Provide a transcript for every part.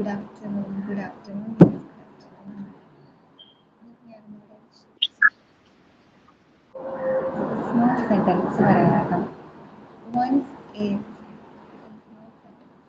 Good afternoon. Good afternoon. Yes, good afternoon. എന്തൊക്കെയാണ് നിങ്ങളുടെ വിശേഷം? സ്മോൾ സെന്റൻസ് പറയാം. Once is small sentence.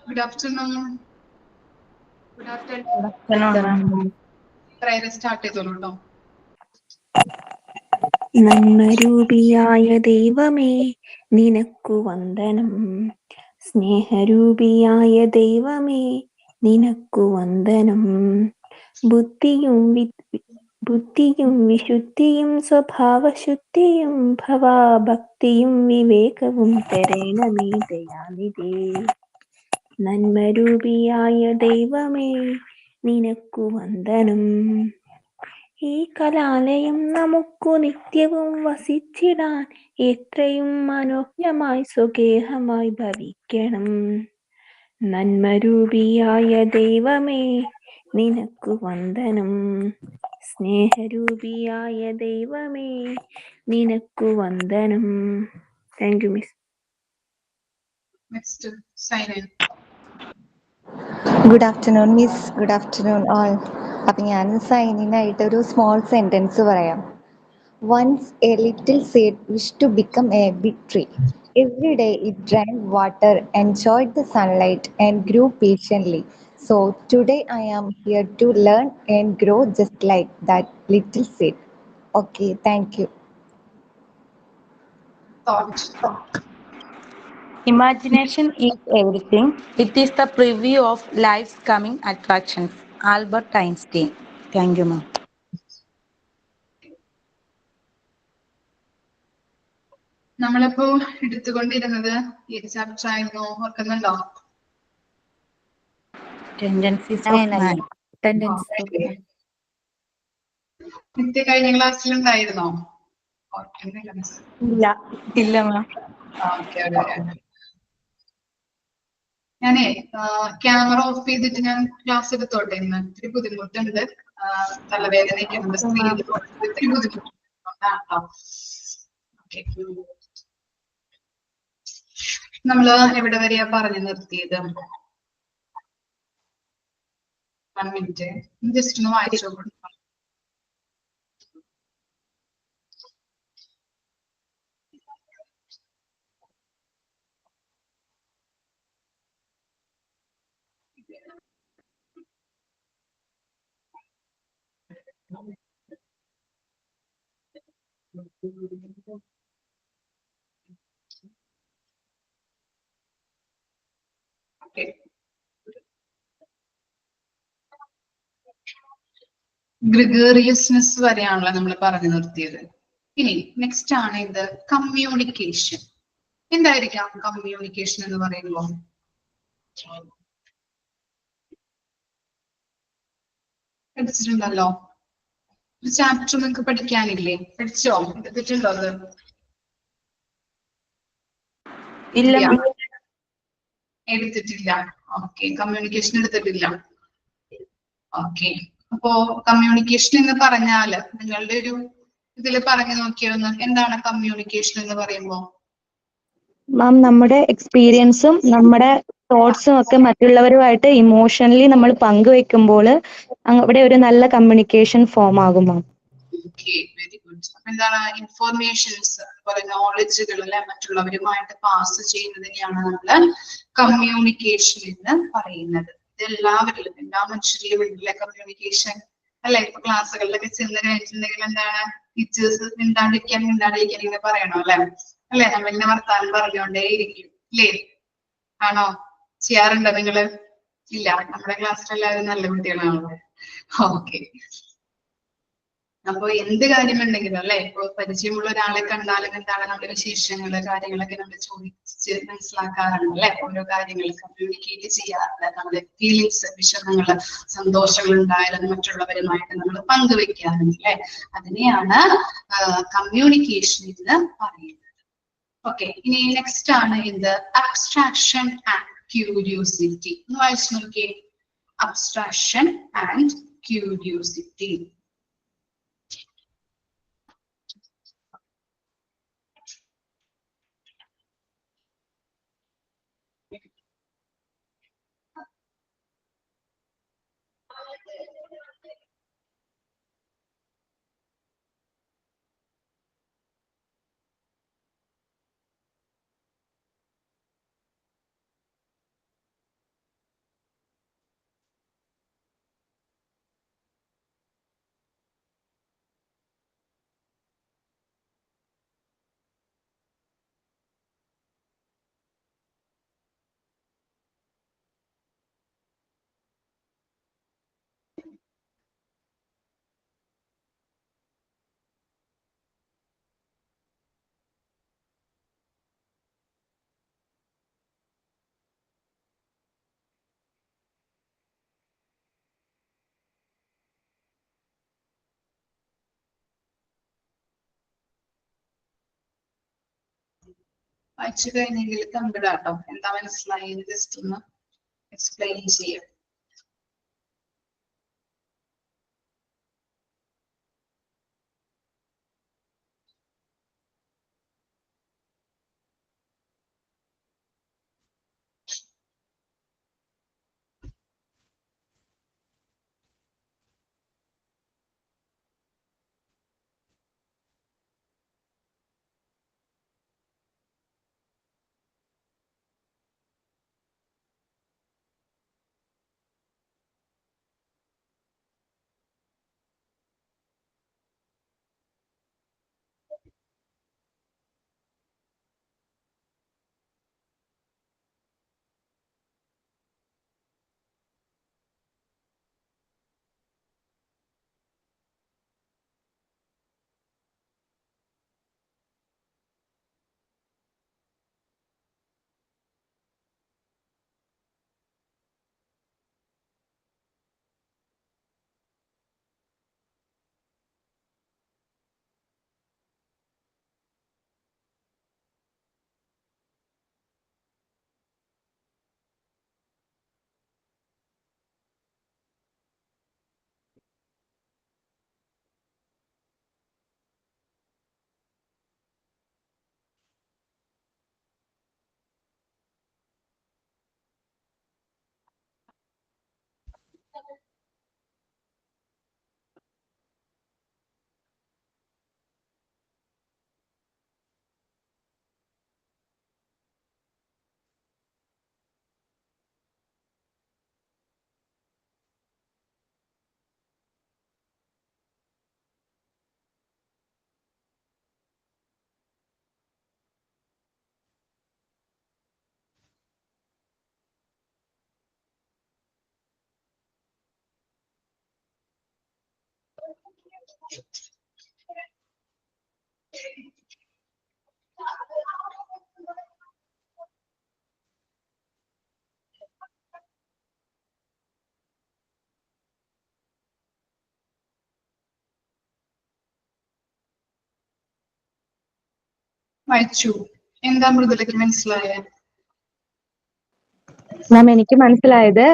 Good afternoon. Good afternoon. Prayer start ചെയ്തോളൂ ട്ടോ. നന്മരൂപിയായ ദൈവമേ നിനക്കു വന്ദനം. സ്നേഹരൂപിയായ ദൈവമേ നിനക്കു വന്ദനം. ബുദ്ധിയും വിശുദ്ധിയും സ്വഭാവശുദ്ധിയും ഭവാഭക്തിയും വിവേകവും തരണമേ ദയാനിധേ. നന്മരൂപിയായ ദൈവമേ നിനക്കു വന്ദനം. ഈ കലാലയം നമുക്കു നിത്യവും വസിച്ചിടാൻ എത്രയും മനോഹരമായി സ്വഗേഹമായി ഭവിക്കണം. നന്മരൂപിയായ ദൈവമേ നിനക്കു വന്ദനം. സ്നേഹരൂപിയായ ദൈവമേ നിനക്കു വന്ദനം. Thank you miss. Next, sign in. Good afternoon miss. Good afternoon all. അപ്പം ഞാൻ സൈനിനായിട്ട് ഒരു സ്മോൾ സെൻറ്റൻസ് പറയാം. Once a little seed wish to become a big tree. Every day it drank water, enjoyed the sunlight, and grew patiently. So today I am here to learn and grow just like that little seed. Okay, thank you. Thought. Imagination is everything. It is the preview of life's coming attractions. Albert Einstein. Thank you, ma'am. നമ്മളിപ്പോ എടുത്തുകൊണ്ടിരുന്നത് ഏത് chapter ആയിരുന്നു ഓർക്കുന്നുണ്ടോ? Tendencies of man. നിത്യ കഴിഞ്ഞ ക്ലാസ്സിൽ ഉണ്ടായിരുന്നോ? ഓർക്കുന്നില്ല miss. ഇല്ല മാം. ഞാനേ ക്യാമറ ഓഫ് ചെയ്തിട്ട് ഞാൻ ക്ലാസ് എടുത്തോട്ടെ. ഇന്ന് ഇത്തിരി ബുദ്ധിമുട്ടുണ്ട്. തലവേദനയ്ക്ക് ഇത്തിരി ബുദ്ധിമുട്ടുണ്ടാട്ടോ. നമ്മള് എവിടെ വരെയാ പറഞ്ഞു നിർത്തിയത്? 1 മിനിറ്റ് ജസ്റ്റ് ഒന്ന് വായിച്ചു നോക്കണം. ഗ്രിഗേറിയസ്നെസ് വരെയാണല്ലോ നമ്മൾ പറഞ്ഞു നിർത്തിയത്. ഇനി നെക്സ്റ്റ് ആണ് ഇത് കമ്മ്യൂണിക്കേഷൻ. എന്തായിരിക്കാം കമ്മ്യൂണിക്കേഷൻ എന്ന് പറയുമ്പോൾ? പഠിച്ചിട്ടുണ്ടല്ലോ. ഒരു ചാപ്റ്റർ നിങ്ങൾക്ക് പഠിക്കാനില്ലേ? പഠിച്ചോ? എടുത്തിട്ടുണ്ടോ അത്? ഇല്ല. എടുത്തിട്ടില്ല. ഓക്കെ, കമ്മ്യൂണിക്കേഷൻ എടുത്തിട്ടില്ല. ഓക്കെ, അപ്പോ കമ്മ്യൂണിക്കേഷൻ എന്ന് പറഞ്ഞാല് നിങ്ങളുടെ ഒരു ഇതില് പറഞ്ഞു നോക്കിയൊന്ന്, എന്താണ് കമ്മ്യൂണിക്കേഷൻ എന്ന് പറയുമ്പോ? മാം, നമ്മുടെ എക്സ്പീരിയൻസും നമ്മുടെ തോട്ട്സും ഒക്കെ മറ്റുള്ളവരുമായിട്ട് ഇമോഷണലി നമ്മൾ പങ്കുവെക്കുമ്പോൾ അവിടെ ഒരു നല്ല കമ്മ്യൂണിക്കേഷൻ ഫോം ആകും മാം. Okay, very good. അപ്പൊ എന്താണ് ഇൻഫോർമേഷൻസ്, അതുപോലെ നോളജുകൾ അല്ലെ മറ്റുള്ളവരുമായിട്ട് പാസ് ചെയ്യുന്നതിനെയാണ് നമ്മൾ കമ്മ്യൂണിക്കേഷൻ എന്ന് പറയുന്നത്. ഇത് എല്ലാവരിലും, എല്ലാ മനുഷ്യരിലും ഉണ്ടല്ലേ കമ്മ്യൂണിക്കേഷൻ അല്ലെ? ഇപ്പൊ ക്ലാസ്സുകളിലൊക്കെ ചെന്ന് കഴിഞ്ഞിട്ടുണ്ടെങ്കിൽ എന്താണ് ടീച്ചേഴ്സ് മിണ്ടാണ്ടിരിക്കാൻ ഇങ്ങനെ പറയണോ അല്ലെ? അല്ലെ, നമ്മൾ ഇങ്ങനെ വർത്താനം പറഞ്ഞുകൊണ്ടേ ഇരിക്കും അല്ലേ? ആണോ? ചെയ്യാറുണ്ടോ നിങ്ങള്? ഇല്ല, നമ്മുടെ ക്ലാസ്സിൽ എല്ലാവരും നല്ല കുട്ടികളാണല്ലോ. ഓക്കെ, അപ്പൊ എന്ത് കാര്യമുണ്ടെങ്കിലും അല്ലെ, ഇപ്പൊ പരിചയമുള്ള ഒരാളെ കണ്ടാലും എന്താണ് നമ്മുടെ വിശേഷങ്ങള് കാര്യങ്ങളൊക്കെ നമ്മൾ ചോദിച്ച് മനസ്സിലാക്കാറുണ്ട് അല്ലെ? ഓരോ കാര്യങ്ങൾ കമ്മ്യൂണിക്കേറ്റ് ചെയ്യാറുണ്ട്. നമ്മുടെ ഫീലിങ്സ്, വിഷമങ്ങള്, സന്തോഷങ്ങൾ ഉണ്ടായാലും മറ്റുള്ളവരുമായിട്ട് നമ്മൾ പങ്കുവെക്കാറുണ്ട് അല്ലെ? അതിനെയാണ് കമ്മ്യൂണിക്കേഷൻ എന്ന് പറയുന്നത്. ഓക്കെ, ഇനി നെക്സ്റ്റ് ആണ് എന്ത്? Abstraction and curiosity. ഒന്ന് വായിച്ചു നോക്കിയേ. Abstraction and curiosity. വായിച്ചു കഴിഞ്ഞെങ്കിൽ കണ്ടിടാട്ടോ എന്താ മനസ്സിലായി ജസ്റ്റ് ഒന്ന് എക്സ്പ്ലെയിൻ ചെയ്യാം. വായിച്ചു. എന്താ മൃദുലയ്ക്ക് മനസ്സിലായത്? മാം എനിക്ക് മനസ്സിലായത്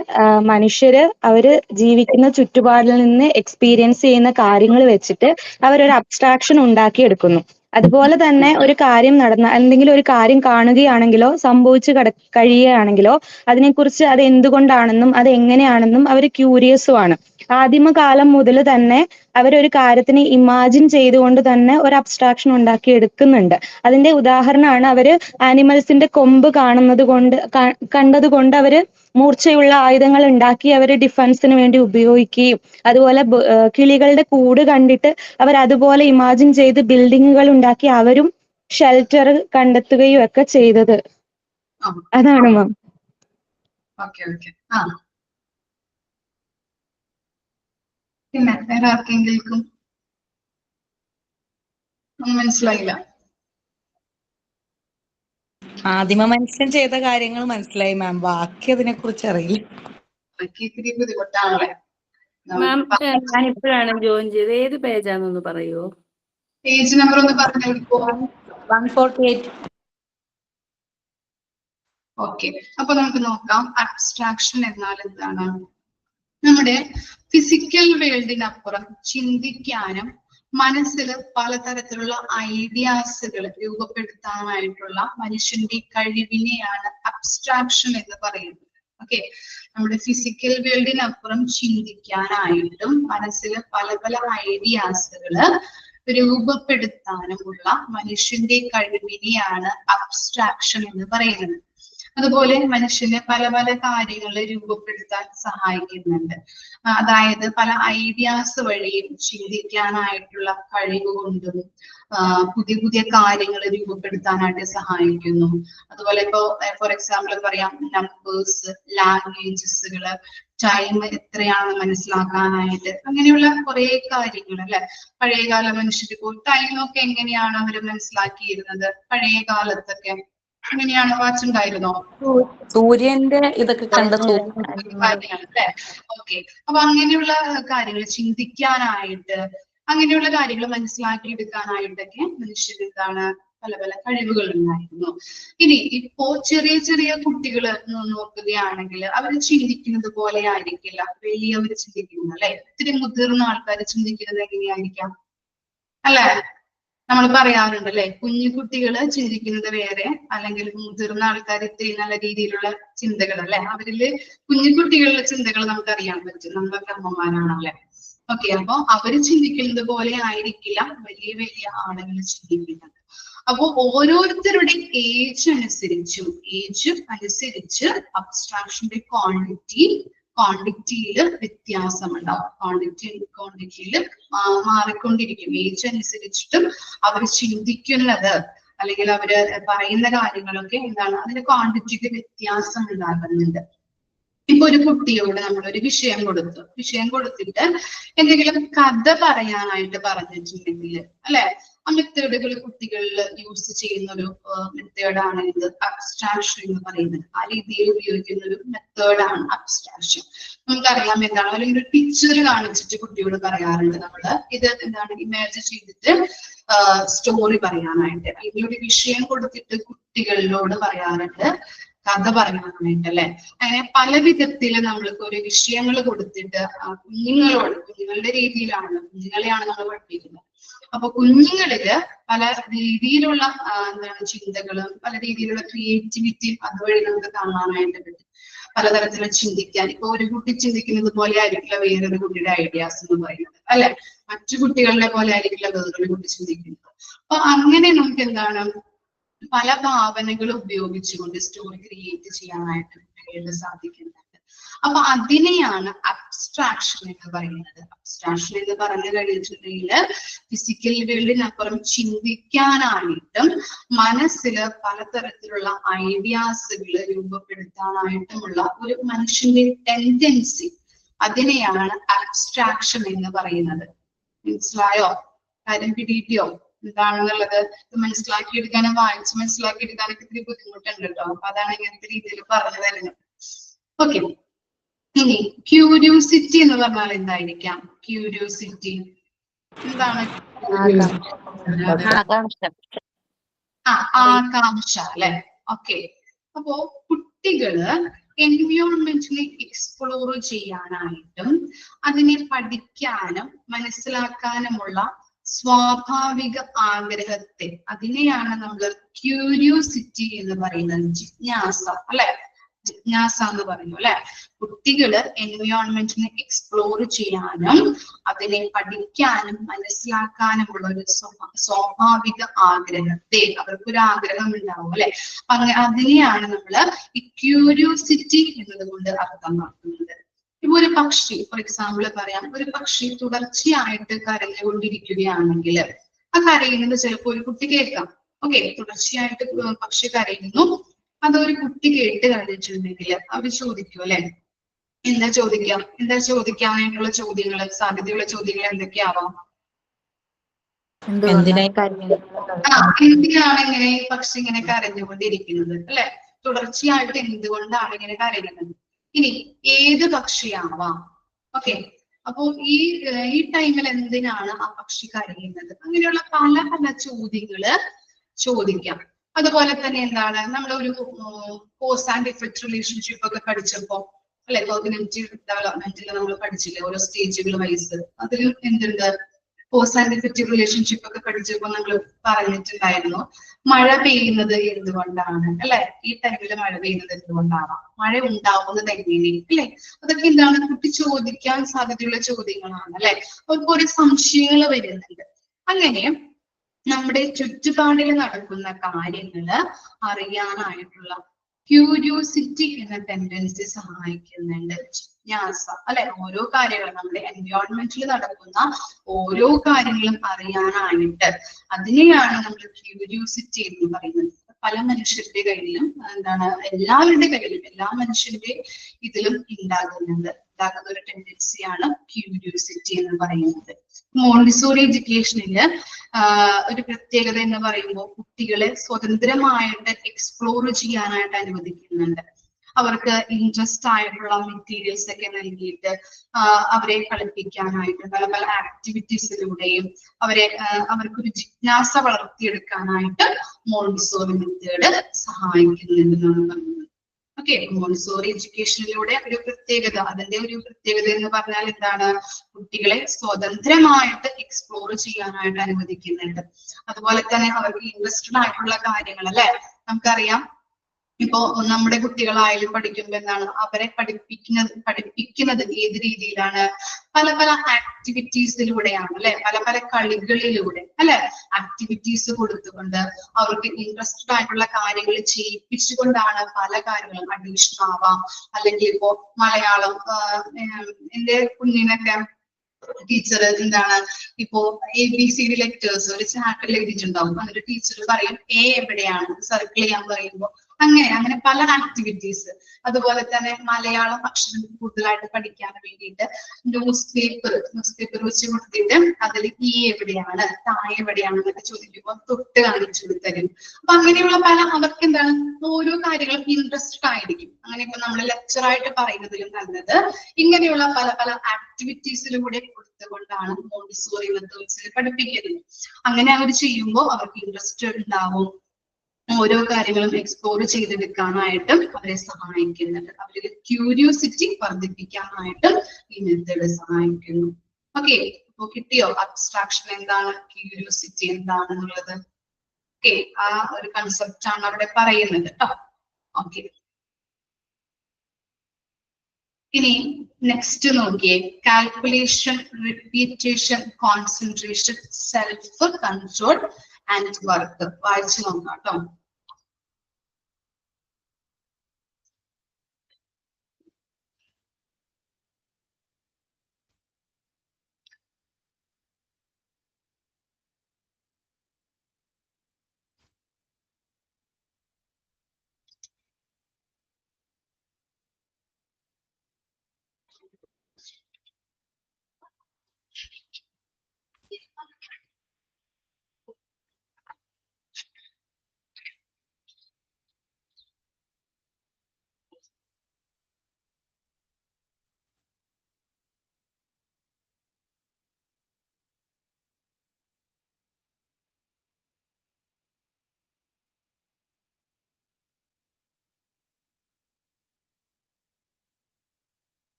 മനുഷ്യര് അവര് ജീവിക്കുന്ന ചുറ്റുപാടിൽ നിന്ന് എക്സ്പീരിയൻസ് ചെയ്യുന്ന കാര്യങ്ങൾ വെച്ചിട്ട് അവരൊരു അബ്സ്ട്രാക്ഷൻ ഉണ്ടാക്കിയെടുക്കുന്നു. അതുപോലെ തന്നെ ഒരു കാര്യം എന്തെങ്കിലും ഒരു കാര്യം കാണുകയാണെങ്കിലോ സംഭവിച്ചു കഴിയുകയാണെങ്കിലോ അതിനെക്കുറിച്ച് അത് എന്തുകൊണ്ടാണെന്നും അത് എങ്ങനെയാണെന്നും അവർ ക്യൂരിയസുമാണ്. ആദിമകാലം മുതൽ തന്നെ അവരൊരു കാര്യത്തിനെ ഇമാജിൻ ചെയ്തുകൊണ്ട് തന്നെ ഒരു അബ്സ്ട്രാക്ഷൻ ഉണ്ടാക്കി എടുക്കുന്നുണ്ട്. അതിന്റെ ഉദാഹരണമാണ് അവര് ആനിമൽസിന്റെ കൊമ്പ് കണ്ടത് കൊണ്ട് അവര് മൂർച്ചയുള്ള ആയുധങ്ങൾ ഉണ്ടാക്കി അവര് ഡിഫൻസിന് വേണ്ടി ഉപയോഗിക്കുകയും അതുപോലെ കിളികളുടെ കൂട് കണ്ടിട്ട് അവർ അതുപോലെ ഇമാജിൻ ചെയ്ത് ബിൽഡിങ്ങുകൾ ഉണ്ടാക്കി അവരും ഷെൽട്ടർ കണ്ടെത്തുകയും ഒക്കെ ചെയ്തത്. അതാണ് മാം. പിന്നെ വേറെ ആർക്കെങ്കിലും മനസ്സിലായില്ല? ആദിമ മനുഷ്യൻ ചെയ്ത കാര്യങ്ങൾ മനസ്സിലായി മാം, ബാക്കി അതിനെ കുറിച്ച് അറിയില്ല. ഇത്തിരി ബുദ്ധിമുട്ടാണല്ലേ? മാം ഞാനിപ്പോഴാണ് ജോയിൻ ചെയ്തത്. ഏത് പേജാന്നൊന്ന് പറയുമോ? പേജ് നമ്പർ ഒന്ന് പറഞ്ഞു. 148. ഓക്കെ, അപ്പൊ നമുക്ക് നോക്കാം അബ്സ്ട്രാക്ഷൻ എന്നാൽ എന്താണ്. നമ്മുടെ ഫിസിക്കൽ വേൾഡിനപ്പുറം ചിന്തിക്കാനും മനസ്സിൽ പലതരത്തിലുള്ള ഐഡിയാസുകൾ രൂപപ്പെടുത്താനായിട്ടുള്ള മനുഷ്യന്റെ കഴിവിനെയാണ് അബ്സ്ട്രാക്ഷൻ എന്ന് പറയുന്നത്. ഓക്കെ, നമ്മുടെ ഫിസിക്കൽ വേൾഡിനപ്പുറം ചിന്തിക്കാനായിട്ടും മനസ്സിൽ പല പല ഐഡിയാസുകള് രൂപപ്പെടുത്താനുമുള്ള മനുഷ്യന്റെ കഴിവിനെയാണ് അബ്സ്ട്രാക്ഷൻ എന്ന് പറയുന്നത്. അതുപോലെ മനുഷ്യന് പല പല കാര്യങ്ങൾ രൂപപ്പെടുത്താൻ സഹായിക്കുന്നുണ്ട്. അതായത് പല ഐഡിയാസ് വഴിയും ചിന്തിക്കാനായിട്ടുള്ള കഴിവ് കൊണ്ടും പുതിയ പുതിയ കാര്യങ്ങൾ രൂപപ്പെടുത്താനായിട്ട് സഹായിക്കുന്നു. അതുപോലെ ഇപ്പോ ഫോർ എക്സാമ്പിൾ പറയാം, നമ്പേഴ്സ്, ലാംഗ്വേജസുകള്, ടൈം എത്രയാണെന്ന് മനസ്സിലാക്കാനായിട്ട്, അങ്ങനെയുള്ള കുറെ കാര്യങ്ങൾ അല്ലെ. പഴയകാല മനുഷ്യരിപ്പോ ടൈമൊക്കെ എങ്ങനെയാണ് അവർ മനസ്സിലാക്കിയിരുന്നത്? പഴയ കാലത്തൊക്കെ എങ്ങനെയാണ്? വാച്ചുണ്ടായിരുന്നോ? സൂര്യന്റെ ഇതൊക്കെ കണ്ട കാര്യങ്ങളല്ലേ? ഓക്കെ, അപ്പൊ അങ്ങനെയുള്ള കാര്യങ്ങൾ ചിന്തിക്കാനായിട്ട്, അങ്ങനെയുള്ള കാര്യങ്ങൾ മനസ്സിലാക്കി എടുക്കാനായിട്ടൊക്കെ മനുഷ്യർ എന്താണ് പല പല കഴിവുകൾ ഉണ്ടായിരുന്നു. ഇനി ഇപ്പോ ചെറിയ ചെറിയ കുട്ടികൾ നോക്കുകയാണെങ്കിൽ അവർ ചിന്തിക്കുന്നത് പോലെ ആയിരിക്കില്ല വലിയവർ ചിന്തിക്കുന്നത്, അല്ലെ? ഇത്തിരി മുതിർന്ന ആൾക്കാർ ചിന്തിക്കുന്നത് എങ്ങനെയായിരിക്കാം, അല്ലെ? നമ്മൾ പറയാറുണ്ട് അല്ലെ, കുഞ്ഞു കുട്ടികള് ചിന്തിക്കുന്നത് വേറെ, അല്ലെങ്കിൽ മുതിർന്ന ആൾക്കാർ ഇത്തിരി നല്ല രീതിയിലുള്ള ചിന്തകൾ, അല്ലെ? അവരില് കുഞ്ഞു കുട്ടികളുടെ ചിന്തകൾ നമുക്ക് അറിയാൻ പറ്റും, നമ്മളൊക്കെ അമ്മമാരാണല്ലേ. ഓക്കെ, അപ്പൊ അവര് ചിന്തിക്കുന്നത് പോലെ ആയിരിക്കില്ല വലിയ വലിയ ആളുകൾ ചിന്തിക്കുന്നത്. അപ്പൊ ഓരോരുത്തരുടെ ഏജ് അനുസരിച്ച് അബ്സ്ട്രാക്ഷന്റെ ക്വാണ്ടിറ്റിയിൽ വ്യത്യാസമുണ്ടാവും. ക്വാണ്ടിറ്റിയിൽ മാറിക്കൊണ്ടിരിക്കും. ഏജ് അനുസരിച്ചിട്ടും അവർ ചിന്തിക്കുന്നത് അല്ലെങ്കിൽ അവര് പറയുന്ന കാര്യങ്ങളൊക്കെ എന്താണ്, അതിന്റെ ക്വാണ്ടിറ്റിക്ക് വ്യത്യാസം ഉണ്ടാകുന്നുണ്ട്. ഇപ്പൊ ഒരു കുട്ടിയോട് നമ്മളൊരു വിഷയം കൊടുത്തിട്ട് എന്തെങ്കിലും കഥ പറയാനായിട്ട് പറഞ്ഞിട്ടുണ്ടെങ്കിൽ, അല്ലെ, ആ മെത്തേഡുകൾ കുട്ടികളിൽ യൂസ് ചെയ്യുന്ന ഒരു മെത്തേഡാണ് ഇത് അബ്സ്ട്രാക്ഷൻ എന്ന് പറയുന്നത്. ആ രീതിയിൽ ഉപയോഗിക്കുന്ന ഒരു മെത്തേഡാണ് അബ്സ്ട്രാക്ഷൻ. നമുക്കറിയാം എന്താണ്, അല്ലെങ്കിൽ ഒരു പിക്ചർ കാണിച്ചിട്ട് കുട്ടിയോട് പറയാറുണ്ട് നമ്മള്. ഇത് എന്താണ്, ഇമാജിൻ ചെയ്തിട്ട് സ്റ്റോറി പറയാനായിട്ട്, അല്ലെങ്കിൽ ഒരു വിഷയം കൊടുത്തിട്ട് കുട്ടികളിലോട് പറയാറുണ്ട് കഥ പറയാനായിട്ട്, അല്ലെ? അങ്ങനെ പല വിധത്തില് നമ്മൾക്ക് ഒരു വിഷയങ്ങൾ കൊടുത്തിട്ട് കുഞ്ഞുങ്ങളുടെ രീതിയിലാണ്, കുഞ്ഞുങ്ങളെയാണ് നമ്മൾ പഠിപ്പിക്കുന്നത്. അപ്പൊ കുഞ്ഞുങ്ങളില് പല രീതിയിലുള്ള ചിന്തകളും പല രീതിയിലുള്ള ക്രിയേറ്റിവിറ്റിയും അതുവഴി നമുക്ക് കാണാനായിട്ട് പറ്റും. പലതരത്തിലുള്ള ചിന്തിക്കാൻ, ഇപ്പൊ ഒരു കുട്ടി ചിന്തിക്കുന്നത് പോലെ ആയിരിക്കില്ല വേറൊരു കുട്ടിയുടെ ഐഡിയാസ് എന്ന് പറയുന്നത്, അല്ലെ? മറ്റു കുട്ടികളുടെ പോലെ ആയിരിക്കില്ല വേറൊരു കുട്ടി ചിന്തിക്കുന്നത്. അപ്പൊ അങ്ങനെ നമുക്ക് എന്താണ്, പല ഭാവനകൾ ഉപയോഗിച്ചുകൊണ്ട് സ്റ്റോറി ക്രിയേറ്റ് ചെയ്യാനായിട്ട് സാധിക്കുന്നുണ്ട്. അപ്പൊ അതിനെയാണ് അബ്സ്ട്രാക്ഷൻ എന്ന് പറയുന്നത്. അബ്സ്ട്രാക്ഷൻ എന്ന് പറഞ്ഞു കഴിഞ്ഞിട്ടുണ്ടെങ്കിൽ ഫിസിക്കൽ വേൾഡിനപ്പുറം ചിന്തിക്കാനായിട്ടും മനസ്സില് പലതരത്തിലുള്ള ഐഡിയാസുകൾ രൂപപ്പെടുത്താനായിട്ടുമുള്ള ഒരു മനുഷ്യന്റെ ടെൻഡൻസി, അതിനെയാണ് അബ്സ്ട്രാക്ഷൻ എന്ന് പറയുന്നത്. മനസ്സിലായോ? കാര്യം പിടിയിട്ടോ എന്താണെന്നുള്ളത് മനസ്സിലാക്കിയെടുക്കാനും വായിച്ച് മനസ്സിലാക്കിയെടുക്കാനൊക്കെ ഇത്തിരി ബുദ്ധിമുട്ടുണ്ട് കേട്ടോ. അപ്പൊ അതാണ് ഇങ്ങനത്തെ രീതിയിൽ പറഞ്ഞു തരുന്നത്. ഓക്കെ, ഇനി ക്യൂരിയോസിറ്റി എന്ന് പറഞ്ഞാൽ എന്തായിരിക്കാം? ക്യൂരിയോസിറ്റി എന്താണ്? ആകാംക്ഷ, അല്ലെ? ഓക്കെ, അപ്പോ കുട്ടികള് എൻവയോൺമെന്റിനെ എക്സ്പ്ലോർ ചെയ്യാനായിട്ടും അതിനെ പഠിക്കാനും മനസ്സിലാക്കാനുമുള്ള സ്വാഭാവിക ആഗ്രഹത്തെ, അതിനെയാണ് നമ്മൾ ക്യൂരിയോസിറ്റി എന്ന് പറയുന്നത്. ജിജ്ഞാസ, അല്ലെ? ജിജ്ഞാസ എന്ന് പറയുന്നു, അല്ലെ? കുട്ടികള് എൻവയോൺമെന്റിനെ എക്സ്പ്ലോർ ചെയ്യാനും അതിനെ പഠിക്കാനും മനസ്സിലാക്കാനുമുള്ള ഒരു സ്വാഭാവിക ആഗ്രഹത്തെ, അവർക്കൊരു ആഗ്രഹം ഉണ്ടാവും, അല്ലെ? അതിനെയാണ് നമ്മള് ഈ ക്യൂരിയോസിറ്റി എന്നതുകൊണ്ട് അർത്ഥമാക്കുന്നത്. ഇപ്പൊ ഒരു പക്ഷി, ഫോർ എക്സാമ്പിൾ പറയാം, ഒരു പക്ഷി തുടർച്ചയായിട്ട് കരഞ്ഞുകൊണ്ടിരിക്കുകയാണെങ്കിൽ ആ കരയുന്നത് ചിലപ്പോൾ ഒരു കുട്ടി കേൾക്കാം. ഓക്കെ, തുടർച്ചയായിട്ട് പക്ഷി കരയുന്നു, അതൊരു കുട്ടി കേട്ട് കഴിഞ്ഞിട്ടുണ്ടെങ്കിൽ അവർ ചോദിക്കും, അല്ലെ? എന്താ ചോദിക്കാനായിട്ടുള്ള ചോദ്യങ്ങള്, സാധ്യതയുള്ള ചോദ്യങ്ങൾ എന്തൊക്കെയാവാം? എന്തിനാണ് ഇങ്ങനെ പക്ഷി ഇങ്ങനെ കരഞ്ഞുകൊണ്ടിരിക്കുന്നത്, അല്ലെ? തുടർച്ചയായിട്ട് എന്തുകൊണ്ടാണ് ഇങ്ങനെ കരയുന്നത്? ഇനി ഏത് പക്ഷിയാവാം? ഓക്കെ, അപ്പോ ഈ ടൈമിൽ എന്തിനാണ് ആ പക്ഷി കരയുന്നത്? അങ്ങനെയുള്ള പല പല ചോദ്യങ്ങള് ചോദിക്കാം. അതുപോലെ തന്നെ എന്താണ്, നമ്മളൊരു കോസ് ആൻഡ് ഇഫക്റ്റ് റിലേഷൻഷിപ്പ് ഒക്കെ പഠിച്ചപ്പോ, അല്ലെ, കോഗ്നിറ്റീവ് ഡെവലപ്മെന്റിൽ നമ്മൾ പഠിച്ചില്ലേ ഓരോ സ്റ്റേജുകൾ വൈസ്, അതിൽ എന്തുണ്ട്, കോസ് ആൻഡ് ഇഫക്റ്റീവ് റിലേഷൻഷിപ്പ് ഒക്കെ പഠിച്ചപ്പോ നമ്മൾ പറഞ്ഞിട്ടുണ്ടായിരുന്നു മഴ പെയ്യുന്നത് എന്തുകൊണ്ടാണ്, അല്ലെ? ഈ ടൈമിൽ മഴ പെയ്യുന്നത് എന്തുകൊണ്ടാണ്, മഴ ഉണ്ടാവുന്നത് എങ്ങനെ, അല്ലെ? അതൊക്കെ എന്താണ്, കുട്ടി ചോദിക്കാൻ സാധ്യതയുള്ള ചോദ്യങ്ങളാണ്, അല്ലെ? അവർക്ക് ഒരു സംശയങ്ങൾ വരുന്നുണ്ട്. അങ്ങനെ നമ്മുടെ ചുറ്റുപാടിൽ നടക്കുന്ന കാര്യങ്ങള് അറിയാനായിട്ടുള്ള ക്യൂരിയോസിറ്റി എന്ന ടെൻഡൻസി സഹായിക്കുന്നുണ്ട്. ജിജ്ഞാസ, അല്ലെ? ഓരോ കാര്യങ്ങളും നമ്മുടെ എൻവയോൺമെന്റിൽ നടക്കുന്ന ഓരോ കാര്യങ്ങളും അറിയാനായിട്ട് അതിനെയാണ് നമ്മൾ ക്യൂരിയോസിറ്റി എന്ന് പറയുന്നത്. പല മനുഷ്യരുടെ കയ്യിലും എന്താണ്, എല്ലാവരുടെ കയ്യിലും, എല്ലാ മനുഷ്യരുടെ ഇതിലും ഉണ്ടാകുന്ന ഒരു ടെൻഡൻസിയാണ് ക്യൂരിയോസിറ്റി എന്ന് പറയുന്നത്. മോണ്ടിസോറി എഡ്യൂക്കേഷനില് ഒരു പ്രത്യേകത എന്ന് പറയുമ്പോൾ കുട്ടികളെ സ്വതന്ത്രമായിട്ട് എക്സ്പ്ലോർ ചെയ്യാനായിട്ട് അനുവദിക്കുന്നുണ്ട്. അവർക്ക് ഇൻട്രസ്റ്റ് ആയിട്ടുള്ള മെറ്റീരിയൽസ് ഒക്കെ നൽകിയിട്ട് അവരെ കളിപ്പിക്കാനായിട്ട് പല പല ആക്ടിവിറ്റീസിലൂടെയും അവർക്കൊരു ജിജ്ഞാസ വളർത്തിയെടുക്കാനായിട്ട് മോണ്ടിസോറി മെത്തേഡ് സഹായിക്കുന്നുണ്ടെന്നാണ് പറയുന്നത്. ഓക്കെ, മോണ്ടിസോറി എഡ്യൂക്കേഷനിലൂടെ ഒരു പ്രത്യേകത, അതിന്റെ ഒരു പ്രത്യേകത എന്ന് പറഞ്ഞാൽ എന്താണ്, കുട്ടികളെ സ്വതന്ത്രമായിട്ട് എക്സ്പ്ലോർ ചെയ്യാനായിട്ട് അനുവദിക്കുന്നുണ്ട്. അതുപോലെ തന്നെ അവർക്ക് ഇൻട്രസ്റ്റഡ് ആയിട്ടുള്ള കാര്യങ്ങൾ, അല്ലെ, നമുക്കറിയാം ഇപ്പോ നമ്മുടെ കുട്ടികളായാലും പഠിക്കുമ്പോൾ എന്താണ് അവരെ പഠിപ്പിക്കുന്നത് ഏത് രീതിയിലാണ്, പല പല ആക്ടിവിറ്റീസിലൂടെയാണ്, അല്ലെ, പല പല കളികളിലൂടെ, അല്ലെ, ആക്ടിവിറ്റീസ് കൊടുത്തുകൊണ്ട് അവർക്ക് ഇൻട്രസ്റ്റഡ് ആയിട്ടുള്ള കാര്യങ്ങൾ ചെയ്യിപ്പിച്ചുകൊണ്ടാണ് പല കാര്യങ്ങളും, അഡീഷൻ ആവാം, അല്ലെങ്കിൽ ഇപ്പോ മലയാളം എന്റെ കുഞ്ഞിനൊക്കെ ടീച്ചർ എന്താണ് ഇപ്പോ ABCD ലെറ്റേഴ്സ് ഒരു ചാപ്റ്ററിൽ എഴുതിയിട്ടുണ്ടാവും. അതിന്റെ ടീച്ചർ പറയും എ എവിടെയാണ്, സർക്കിൾ ചെയ്യാൻ പറയുമ്പോൾ അങ്ങനെ പല ആക്ടിവിറ്റീസ്. അതുപോലെ തന്നെ മലയാളം അക്ഷരം കൂടുതലായിട്ട് പഠിക്കാൻ വേണ്ടിയിട്ട് ന്യൂസ് പേപ്പർ വെച്ച് കൊടുത്തിട്ട് അതിൽ ഈ എവിടെയാണ്, താഴെ എവിടെയാണ് എന്നൊക്കെ ചോദിക്കുമ്പോൾ തൊട്ട് കാണിച്ചു തരും. അപ്പൊ അങ്ങനെയുള്ള പല, അവർക്ക് എന്താണ് ഓരോ കാര്യങ്ങളും ഇൻട്രസ്റ്റഡ് ആയിരിക്കും. അങ്ങനെ ഇപ്പൊ നമ്മൾ ലെക്ചറായിട്ട് പറയുന്നതിലും നല്ലത് ഇങ്ങനെയുള്ള പല പല ആക്ടിവിറ്റീസിലൂടെ കൊടുത്തുകൊണ്ടാണ് മോണ്ടിസോറി മെത്തേഡ്സിൽ പഠിപ്പിക്കുന്നത്. അങ്ങനെ അവർ ചെയ്യുമ്പോൾ അവർക്ക് ഇൻട്രസ്റ്റ് ഉണ്ടാവും, ഓരോ കാര്യങ്ങളും എക്സ്പ്ലോർ ചെയ്തെടുക്കാനായിട്ടും അവരെ സഹായിക്കുന്നുണ്ട്. അവരുടെ ക്യൂരിയോസിറ്റി വർദ്ധിപ്പിക്കാനായിട്ട് ഈ മെത്തേഡ് സഹായിക്കുന്നു. ഓക്കെ, അപ്പൊ കിട്ടിയോ അബ്സ്ട്രാക്ഷൻ എന്താണ്, ക്യൂരിയോസിറ്റി എന്താണെന്നുള്ളത്? ഓക്കെ, ആ ഒരു കൺസെപ്റ്റ് ആണ് അവിടെ പറയുന്നത് കേട്ടോ. ഓക്കെ, ഇനി നെക്സ്റ്റ് നോക്കിയേ, calculation, repetition, concentration, self control and work. വായിച്ചു നോക്കാം കേട്ടോ.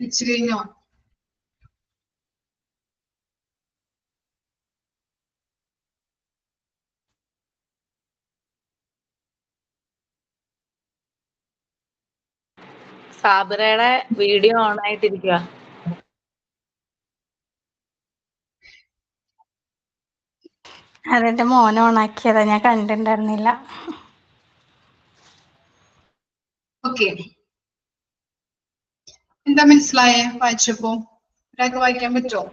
വെച്ച് കഴിഞ്ഞോ? സാബിറയുടെ വീഡിയോ ഓൺ ആയിട്ടിരിക്കുക. അതെന്റെ മോൻ ഓണാക്കിയതാ, ഞാൻ കണ്ടിട്ടുണ്ടായിരുന്നില്ല. ഓക്കെ, എന്താ മനസ്സിലായേ വായിച്ചപ്പോ? ഒരാൾക്ക് വായിക്കാൻ പറ്റുമോ?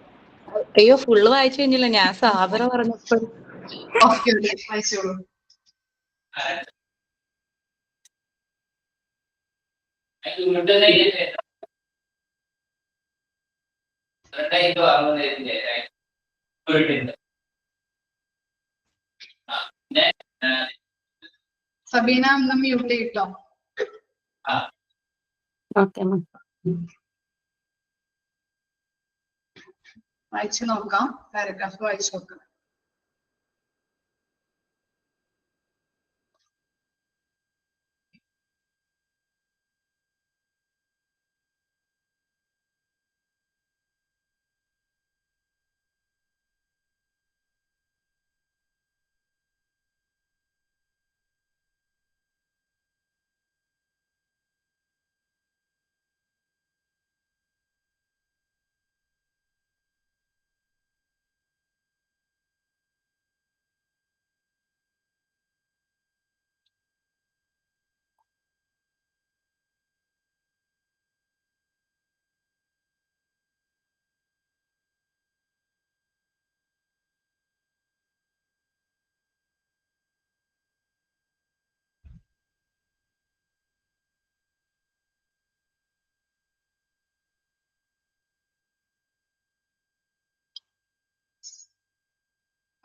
അയ്യോ, ഫുള്ള് വായിച്ചു കഴിഞ്ഞില്ല, ഞാൻ സാബിറ പറഞ്ഞപ്പോ. ഓക്കെ ഓക്കെ, വായിച്ചോളൂ. സബീന ഒന്ന് മ്യൂട്ട് ചെയ്തിട്ടോ. Okay ma'am. വായിച്ചു നോക്കാം, പാരഗ്രാഫ് വായിച്ചു നോക്കാം.